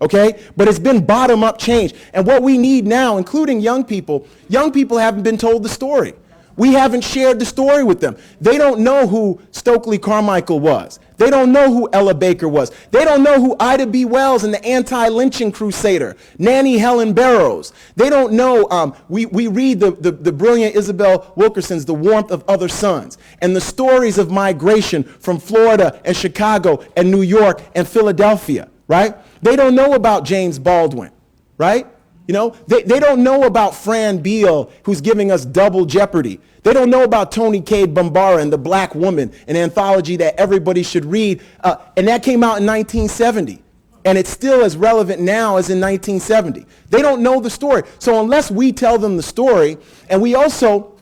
okay? But it's been bottom up change. And what we need now, including young people haven't been told the story. We haven't shared the story with them. They don't know who Stokely Carmichael was. They don't know who Ella Baker was. They don't know who Ida B. Wells and the anti-lynching crusader, Nannie Helen Barrows. They don't know, we read the brilliant Isabel Wilkerson's The Warmth of Other Suns and the stories of migration from Florida and Chicago and New York and Philadelphia, right? They don't know about James Baldwin, right? You know, they don't know about Fran Beal, who's giving us Double Jeopardy. They don't know about Toni Cade Bambara and The Black Woman, an anthology that everybody should read. And that came out in 1970. And it's still as relevant now as in 1970. They don't know the story. So unless we tell them the story, and we also,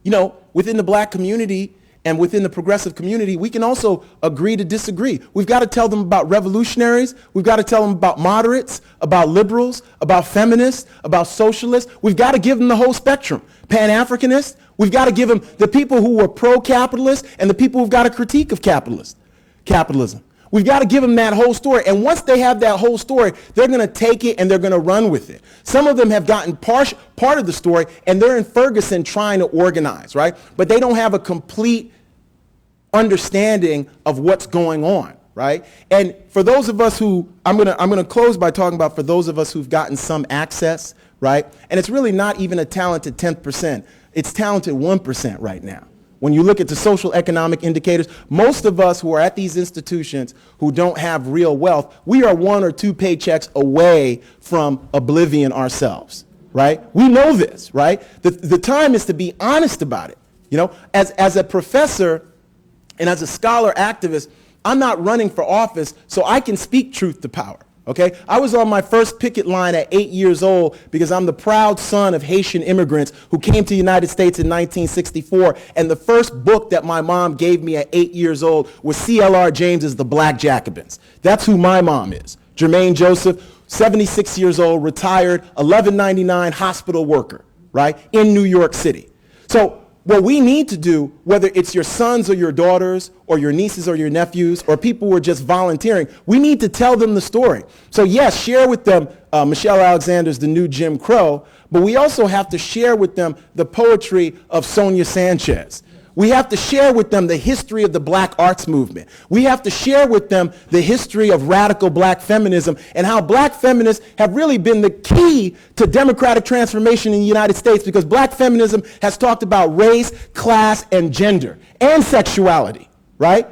you know, within the black community and within the progressive community, we can also agree to disagree. We've got to tell them about revolutionaries. We've got to tell them about moderates, about liberals, about feminists, about socialists. We've got to give them the whole spectrum. Pan-Africanists, We've got to give them the people who are pro-capitalist and the people who've got a critique of capitalism. We've got to give them that whole story. And once they have that whole story, they're going to take it and they're going to run with it. Some of them have gotten part of the story, and they're in Ferguson trying to organize, right? But they don't have a complete understanding of what's going on, right? And for those of us who, I'm gonna close by talking about for those of us who've gotten some access, right? And it's really not even a talented 10%. It's talented 1% right now. When you look at the social economic indicators, most of us who are at these institutions who don't have real wealth, we are 1 or 2 paychecks away from oblivion ourselves, right? We know this, right? The time is to be honest about it. You know, as a professor and as a scholar activist, I'm not running for office so I can speak truth to power. Okay, I was on my first picket line at 8 years old because I'm the proud son of Haitian immigrants who came to the United States in 1964, and the first book that my mom gave me at 8 years old was C.L.R. James's The Black Jacobins. That's who my mom is. Jermaine Joseph, 76 years old, retired, $11.99 hospital worker, right, in New York City. So what we need to do, whether it's your sons or your daughters or your nieces or your nephews or people who are just volunteering, we need to tell them the story. So yes, share with them Michelle Alexander's The New Jim Crow, but we also have to share with them the poetry of Sonia Sanchez. We have to share with them the history of the black arts movement. We have to share with them the history of radical black feminism and how black feminists have really been the key to democratic transformation in the United States, because black feminism has talked about race, class, and gender, and sexuality, right?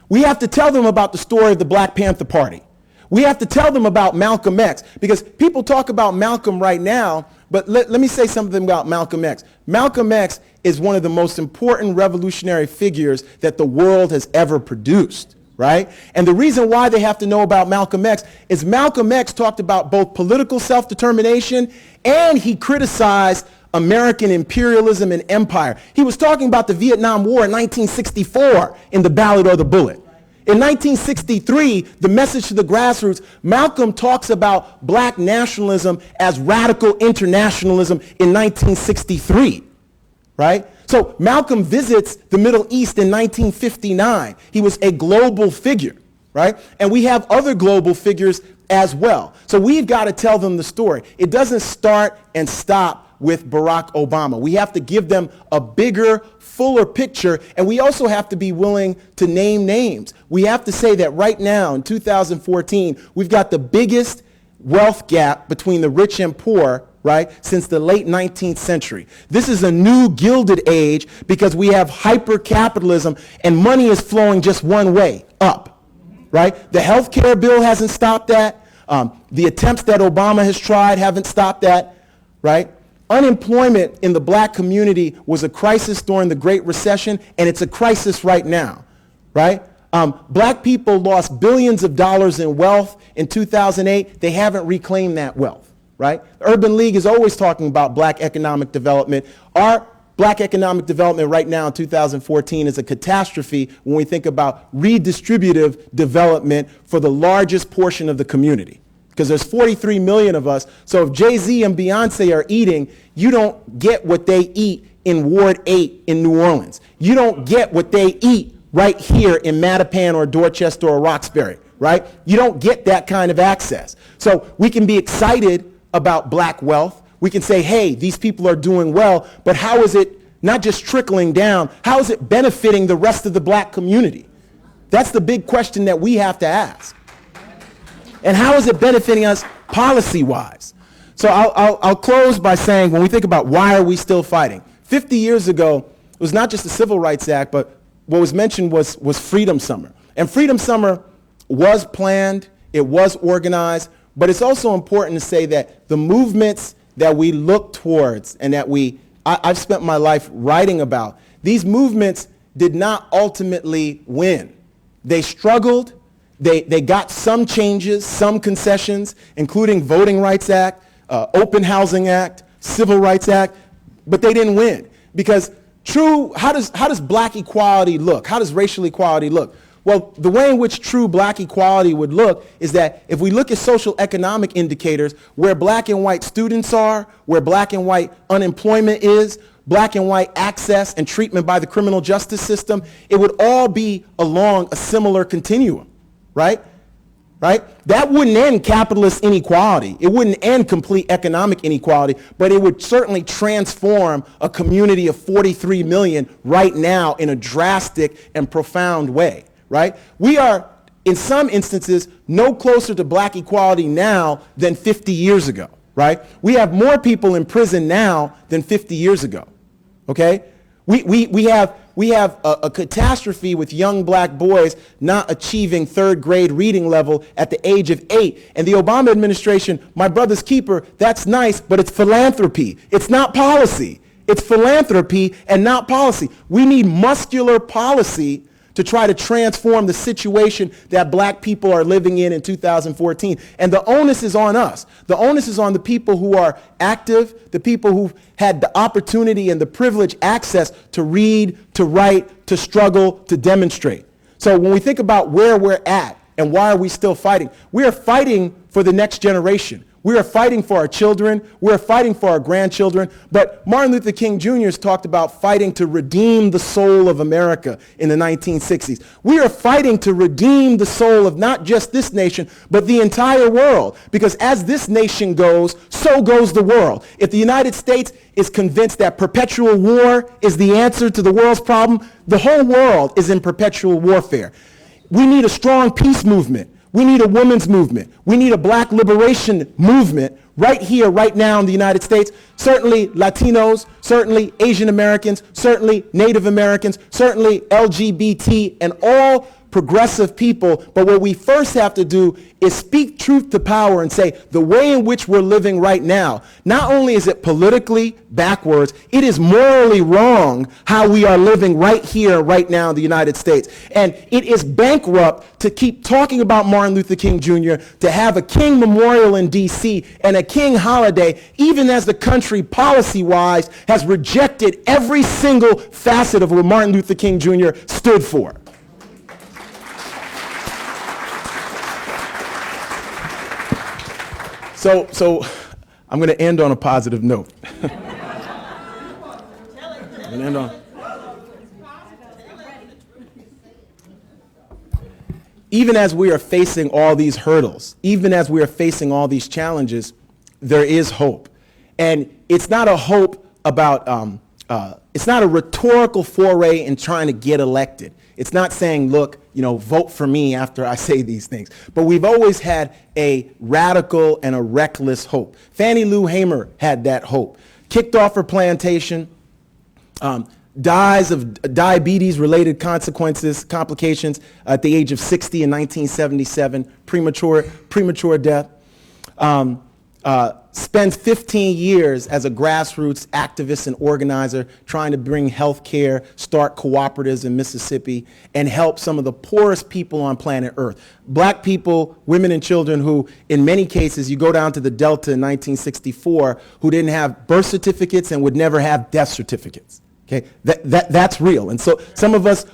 We have to tell them about the story of the Black Panther Party. We have to tell them about Malcolm X, because people talk about Malcolm right now, but let me say something about Malcolm X. Malcolm X is one of the most important revolutionary figures that the world has ever produced, right? And the reason why they have to know about Malcolm X is Malcolm X talked about both political self-determination, and he criticized American imperialism and empire. He was talking about the Vietnam War in 1964 in The Ballad or the Bullet. In 1963, The Message to the Grassroots, Malcolm talks about black nationalism as radical internationalism in 1963, right? So Malcolm visits the Middle East in 1959. He was a global figure, right? And we have other global figures as well. So we've got to tell them the story. It doesn't start and stop with Barack Obama. We have to give them a bigger, fuller picture, and we also have to be willing to name names. We have to say that right now in 2014, we've got the biggest wealth gap between the rich and poor, right, since the late 19th century. This is a new gilded age because we have hyper-capitalism and money is flowing just one way, up, right? The health care bill hasn't stopped that. The attempts that Obama has tried haven't stopped that, right? Unemployment in the black community was a crisis during the Great Recession, and it's a crisis right now, right? Black people lost billions of dollars in wealth in 2008. They haven't reclaimed that wealth, right? The Urban League is always talking about black economic development. Our black economic development right now in 2014 is a catastrophe when we think about redistributive development for the largest portion of the community. Because there's 43 million of us. So if Jay-Z and Beyonce are eating, you don't get what they eat in Ward 8 in New Orleans. You don't get what they eat right here in Mattapan or Dorchester or Roxbury, right? You don't get that kind of access. So we can be excited about black wealth. We can say, hey, these people are doing well, but how is it not just trickling down? How is it benefiting the rest of the black community? That's the big question that we have to ask. And how is it benefiting us policy-wise? So I'll close by saying, when we think about why are we still fighting, 50 years ago, it was not just the Civil Rights Act, but what was mentioned was Freedom Summer. And Freedom Summer was planned, it was organized, but it's also important to say that the movements that we look towards and that I've spent my life writing about, these movements did not ultimately win. They struggled. They got some changes, some concessions, including Voting Rights Act, Open Housing Act, Civil Rights Act, but they didn't win. Because how does black equality look? How does racial equality look? Well, the way in which true black equality would look is that if we look at social economic indicators, where black and white students are, where black and white unemployment is, black and white access and treatment by the criminal justice system, it would all be along a similar continuum, right? Right? That wouldn't end capitalist inequality. It wouldn't end complete economic inequality, but it would certainly transform a community of 43 million right now in a drastic and profound way, right? We are, in some instances, no closer to black equality now than 50 years ago, right? We have more people in prison now than 50 years ago, okay? We have a catastrophe with young black boys not achieving third grade reading level at the age of 8. And the Obama administration, my brother's keeper, that's nice, but it's philanthropy. It's not policy. It's philanthropy and not policy. We need muscular policy to try to transform the situation that black people are living in 2014. And the onus is on us. The onus is on the people who are active, the people who've had the opportunity and the privilege access to read, to write, to struggle, to demonstrate. So when we think about where we're at and why are we still fighting, we are fighting for the next generation. We are fighting for our children. We are fighting for our grandchildren. But Martin Luther King Jr. has talked about fighting to redeem the soul of America in the 1960s. We are fighting to redeem the soul of not just this nation, but the entire world. Because as this nation goes, so goes the world. If the United States is convinced that perpetual war is the answer to the world's problem, the whole world is in perpetual warfare. We need a strong peace movement. We need a women's movement. We need a black liberation movement right here, right now in the United States. Certainly Latinos, certainly Asian Americans, certainly Native Americans, certainly LGBT, and all progressive people. But what we first have to do is speak truth to power and say the way in which we're living right now, not only is it politically backwards, it is morally wrong how we are living right here, right now in the United States. And it is bankrupt to keep talking about Martin Luther King Jr., to have a King Memorial in D.C. and a King holiday, even as the country policy-wise has rejected every single facet of what Martin Luther King Jr. stood for. So I'm going to end on a positive note. Even as we are facing all these hurdles, even as we are facing all these challenges, there is hope. And it's not a hope about, it's not a rhetorical foray in trying to get elected. It's not saying, look, vote for me after I say these things. But we've always had a radical and a reckless hope. Fannie Lou Hamer had that hope. Kicked off her plantation, dies of diabetes-related complications at the age of 60 in 1977, premature death. Spends 15 years as a grassroots activist and organizer trying to bring health care, start cooperatives in Mississippi, and help some of the poorest people on planet Earth. Black people, women and children who, in many cases, you go down to the Delta in 1964, who didn't have birth certificates and would never have death certificates. Okay, that's real. And so some of us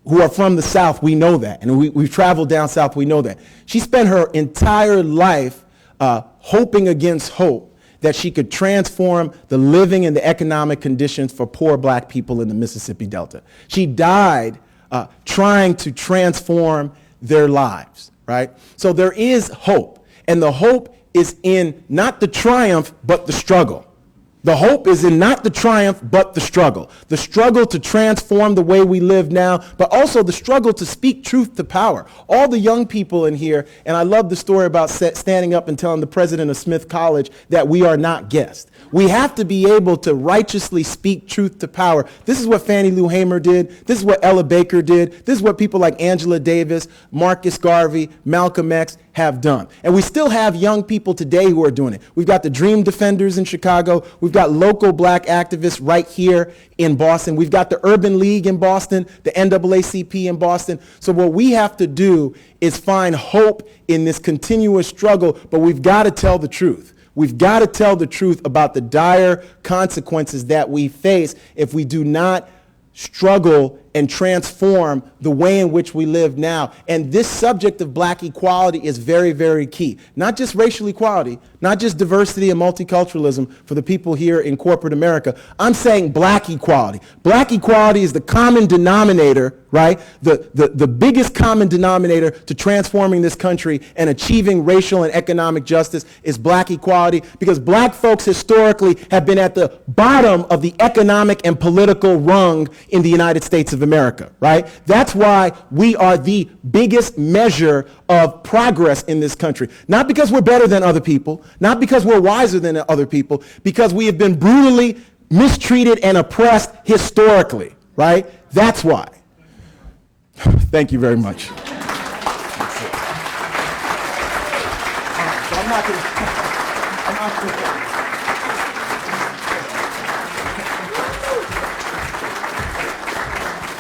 who are from the South, we know that. And we've traveled down South, we know that. She spent her entire life hoping against hope that she could transform the living and the economic conditions for poor black people in the Mississippi Delta. She died trying to transform their lives, right? So there is hope, and the hope is in not the triumph, but the struggle. The hope is in not the triumph, but the struggle to transform the way we live now, but also the struggle to speak truth to power. All the young people in here, and I love the story about standing up and telling the president of Smith College that we are not guests. We have to be able to righteously speak truth to power. This is what Fannie Lou Hamer did. This is what Ella Baker did. This is what people like Angela Davis, Marcus Garvey, Malcolm X have done. And we still have young people today who are doing it. We've got the Dream Defenders in Chicago. We've got local black activists right here in Boston. We've got the Urban League in Boston, the NAACP in Boston. So what we have to do is find hope in this continuous struggle, but we've got to tell the truth. We've got to tell the truth about the dire consequences that we face if we do not struggle and transform the way in which we live now. And this subject of black equality is very, very key. Not just racial equality, not just diversity and multiculturalism for the people here in corporate America. I'm saying black equality. Black equality is the common denominator, right? The biggest common denominator to transforming this country and achieving racial and economic justice is black equality, because black folks historically have been at the bottom of the economic and political rung in the United States of America, right? That's why we are the biggest measure of progress in this country. Not because we're better than other people, not because we're wiser than other people, because we have been brutally mistreated and oppressed historically, right? That's why. Thank you very much. So I'm not gonna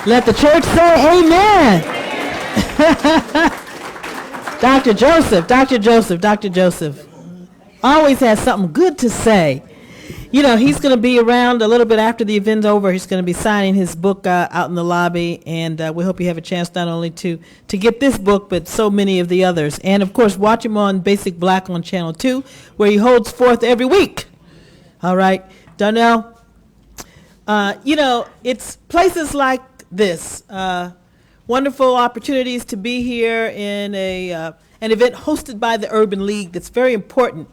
Let the church say amen. Dr. Joseph always has something good to say. You know, he's going to be around a little bit after the event's over. He's going to be signing his book out in the lobby, and we hope you have a chance not only to get this book, but so many of the others. And, of course, watch him on Basic Black on Channel 2, where he holds forth every week. All right. Darnell, you know, it's places like this, wonderful opportunities to be here in an event hosted by the Urban League that's very important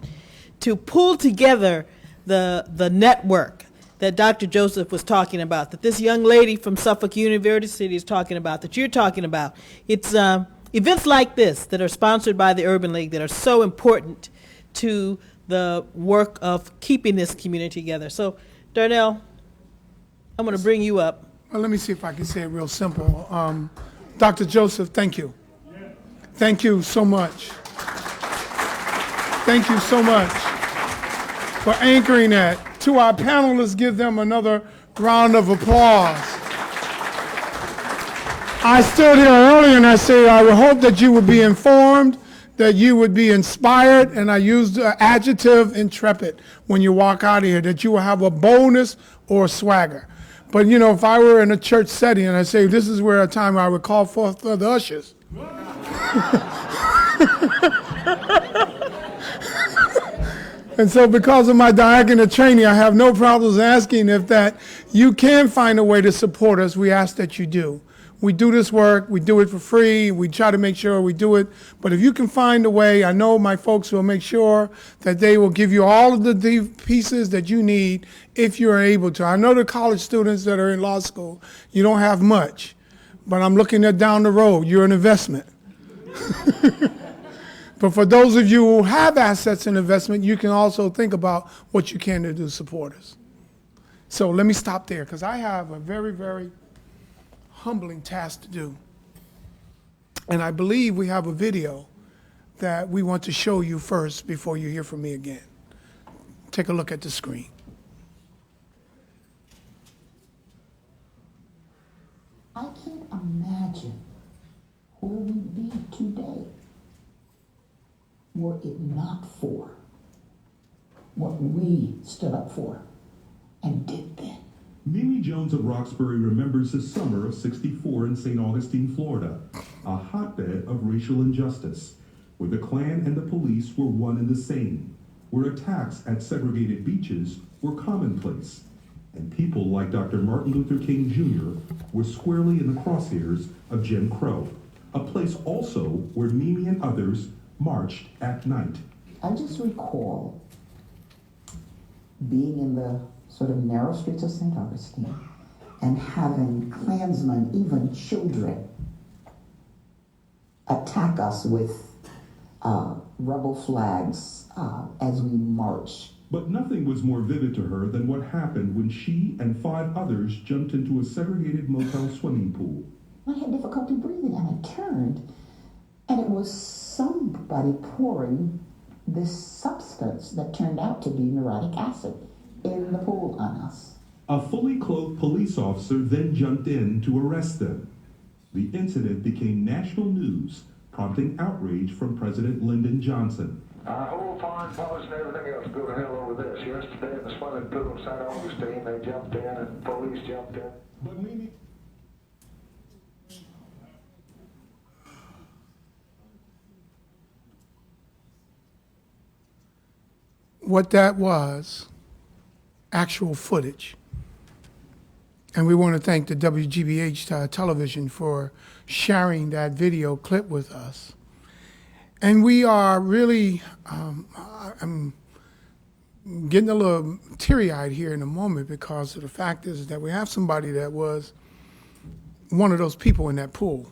to pull together the network that Dr. Joseph was talking about, that this young lady from Suffolk University is talking about, that you're talking about. It's events like this that are sponsored by the Urban League that are so important to the work of keeping this community together. So, Darnell, I'm going to bring you up. Well, let me see if I can say it real simple. Dr. Joseph, thank you. Thank you so much. Thank you so much for anchoring that. To our panelists, give them another round of applause. I stood here earlier and I said, I would hope that you would be informed, that you would be inspired, and I used the adjective intrepid when you walk out of here, that you will have a boldness or a swagger. But, you know, if I were in a church setting and I say, this is where a time I would call forth the ushers. And so because of my diaconate training, I have no problems asking if that you can find a way to support us. We ask that you do. We do this work, we do it for free, we try to make sure we do it, but if you can find a way, I know my folks will make sure that they will give you all of the pieces that you need if you're able to. I know the college students that are in law school, you don't have much, but I'm looking at down the road, you're an investment. But for those of you who have assets in investment, you can also think about what you can do to support us. So let me stop there, because I have a very, very humbling task to do. And I believe we have a video that we want to show you first before you hear from me again. Take a look at the screen. I can't imagine where we'd be today were it not for what we stood up for and did then. Mimi Jones of Roxbury remembers the summer of '64 in St. Augustine, Florida, a hotbed of racial injustice, where the Klan and the police were one and the same, where attacks at segregated beaches were commonplace, and people like Dr. Martin Luther King Jr. were squarely in the crosshairs of Jim Crow, a place also where Mimi and others marched at night. I just recall being in the sort of narrow streets of St. Augustine and having Klansmen, even children, attack us with rebel flags as we marched. But nothing was more vivid to her than what happened when she and 5 others jumped into a segregated motel swimming pool. I had difficulty breathing, and I turned, and it was somebody pouring this substance that turned out to be neurotic acid in the pool on us. A fully clothed police officer then jumped in to arrest them. The incident became national news, prompting outrage from President Lyndon Johnson. I hope upon policy and everything else go to hell over this. Yesterday in the swimming pool in St. Augustine, they jumped in and police jumped in. But Mimi, what that was, actual footage. And we want to thank the WGBH television for sharing that video clip with us. And we are really, I'm getting a little teary-eyed here in a moment because of the fact is that we have somebody that was one of those people in that pool.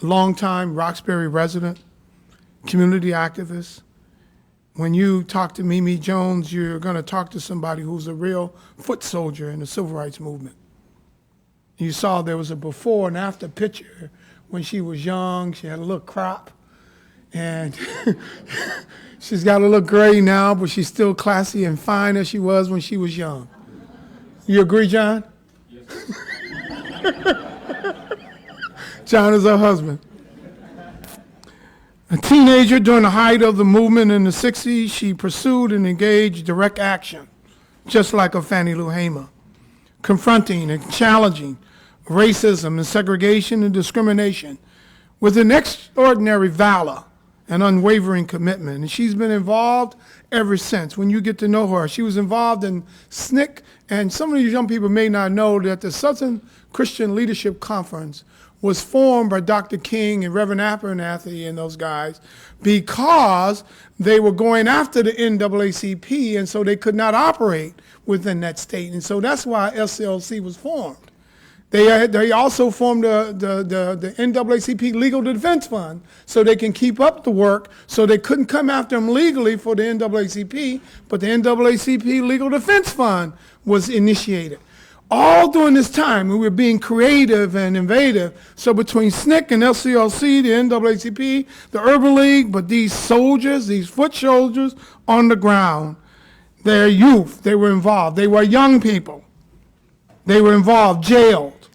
Longtime Roxbury resident, community activist. When you talk to Mimi Jones, you're going to talk to somebody who's a real foot soldier in the civil rights movement. You saw there was a before and after picture when she was young. She had a little crop. And she's got a little gray now, but she's still classy and fine as she was when she was young. You agree, John? Yes. John is her husband. A teenager during the height of the movement in the 60s, she pursued and engaged direct action, just like a Fannie Lou Hamer, confronting and challenging racism and segregation and discrimination with an extraordinary valor and unwavering commitment. And she's been involved ever since. When you get to know her, she was involved in SNCC, and some of you young people may not know that the Southern Christian Leadership Conference was formed by Dr. King and Reverend Abernathy and those guys because they were going after the NAACP, and so they could not operate within that state. And so that's why SLC was formed. They also formed the NAACP Legal Defense Fund so they can keep up the work, so they couldn't come after them legally for the NAACP, but the NAACP Legal Defense Fund was initiated. All during this time, we were being creative and innovative. So between SNCC and LCLC, the NAACP, the Urban League, but these soldiers, these foot soldiers on the ground, they're youth, they were involved. They were young people. They were involved, jailed,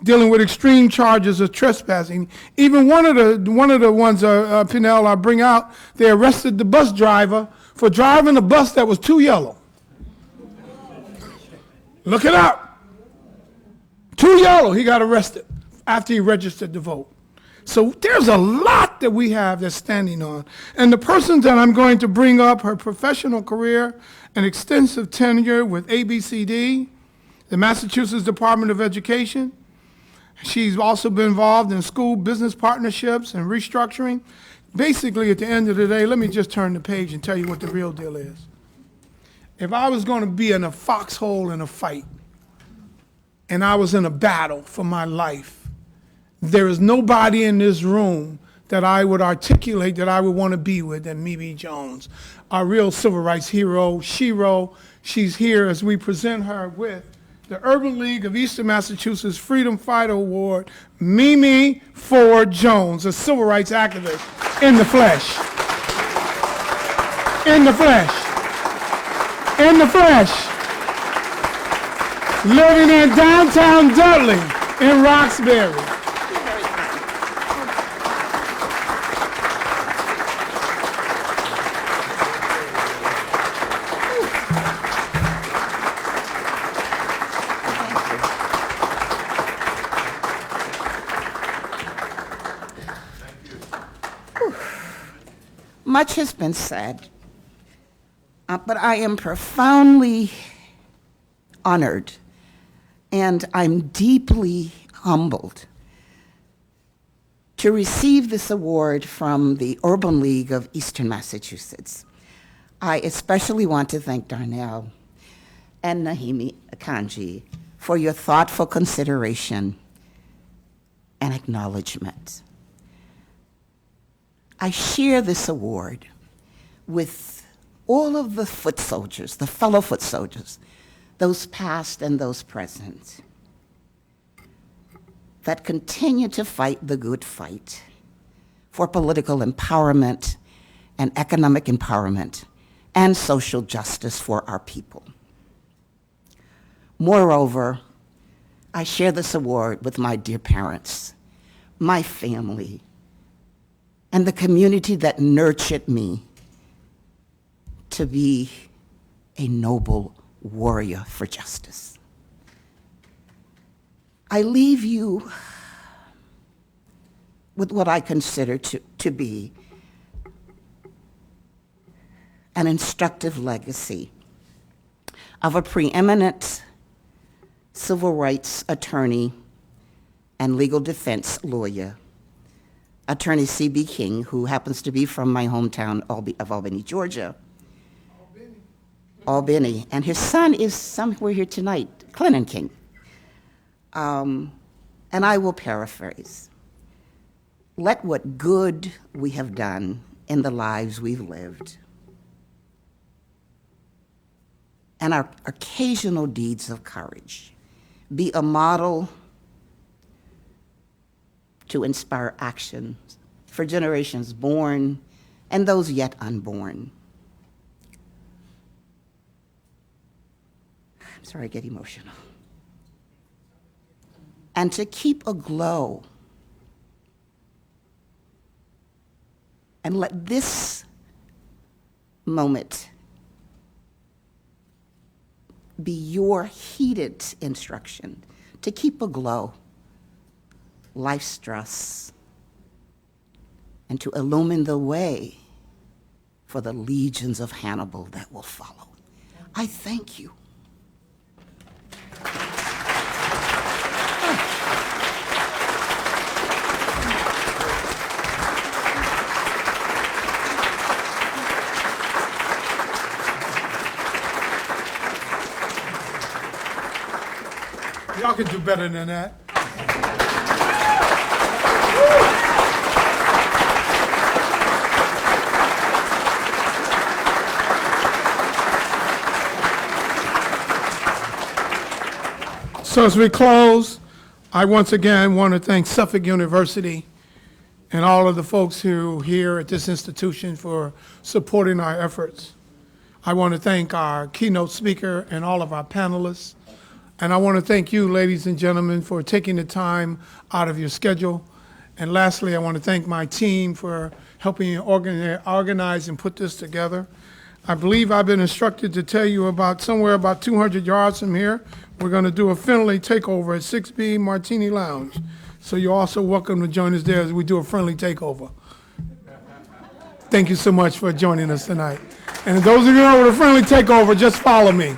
dealing with extreme charges of trespassing. Even one of the ones, Pinnell, I bring out, they arrested the bus driver for driving a bus that was too yellow. Look it up. Too yellow, he got arrested after he registered to vote. So there's a lot that we have that's standing on. And the person that I'm going to bring up, her professional career and extensive tenure with ABCD, the Massachusetts Department of Education. She's also been involved in school business partnerships and restructuring. Basically, at the end of the day, let me just turn the page and tell you what the real deal is. If I was going to be in a foxhole in a fight, and I was in a battle for my life, there is nobody in this room that I would articulate that I would want to be with than Mimi Jones, our real civil rights hero, shero. She's here as we present her with the Urban League of Eastern Massachusetts Freedom Fighter Award, Mimi Ford Jones, a civil rights activist in the flesh. In the flesh. In the flesh. Living in downtown Dudley in Roxbury. Much has been said, but I am profoundly honored and I'm deeply humbled to receive this award from the Urban League of Eastern Massachusetts. I especially want to thank Darnell and Nahimi Akanji for your thoughtful consideration and acknowledgement. I share this award with all of the foot soldiers, the fellow foot soldiers, those past and those present, that continue to fight the good fight for political empowerment and economic empowerment and social justice for our people. Moreover, I share this award with my dear parents, my family, and the community that nurtured me to be a noble warrior for justice. I leave you with what I consider to be an instructive legacy of a preeminent civil rights attorney and legal defense lawyer, Attorney C.B. King, who happens to be from my hometown of Albany, Georgia. Albany. And his son is somewhere here tonight, Clennon King. And I will paraphrase. Let what good we have done in the lives we've lived and our occasional deeds of courage be a model to inspire action for generations born and those yet unborn. I'm sorry, I get emotional. And to keep aglow and let this moment be your heated instruction to keep aglow life's stress and to illumine the way for the legions of Hannibal that will follow. I thank you. Y'all can do better than that. So as we close, I once again want to thank Suffolk University and all of the folks who are here at this institution for supporting our efforts. I want to thank our keynote speaker and all of our panelists. And I want to thank you, ladies and gentlemen, for taking the time out of your schedule. And lastly, I want to thank my team for helping organize and put this together. I believe I've been instructed to tell you about somewhere about 200 yards from here, we're going to do a friendly takeover at 6B Martini Lounge. So you're also welcome to join us there as we do a friendly takeover. Thank you so much for joining us tonight. And those of you who know what a friendly takeover, just follow me.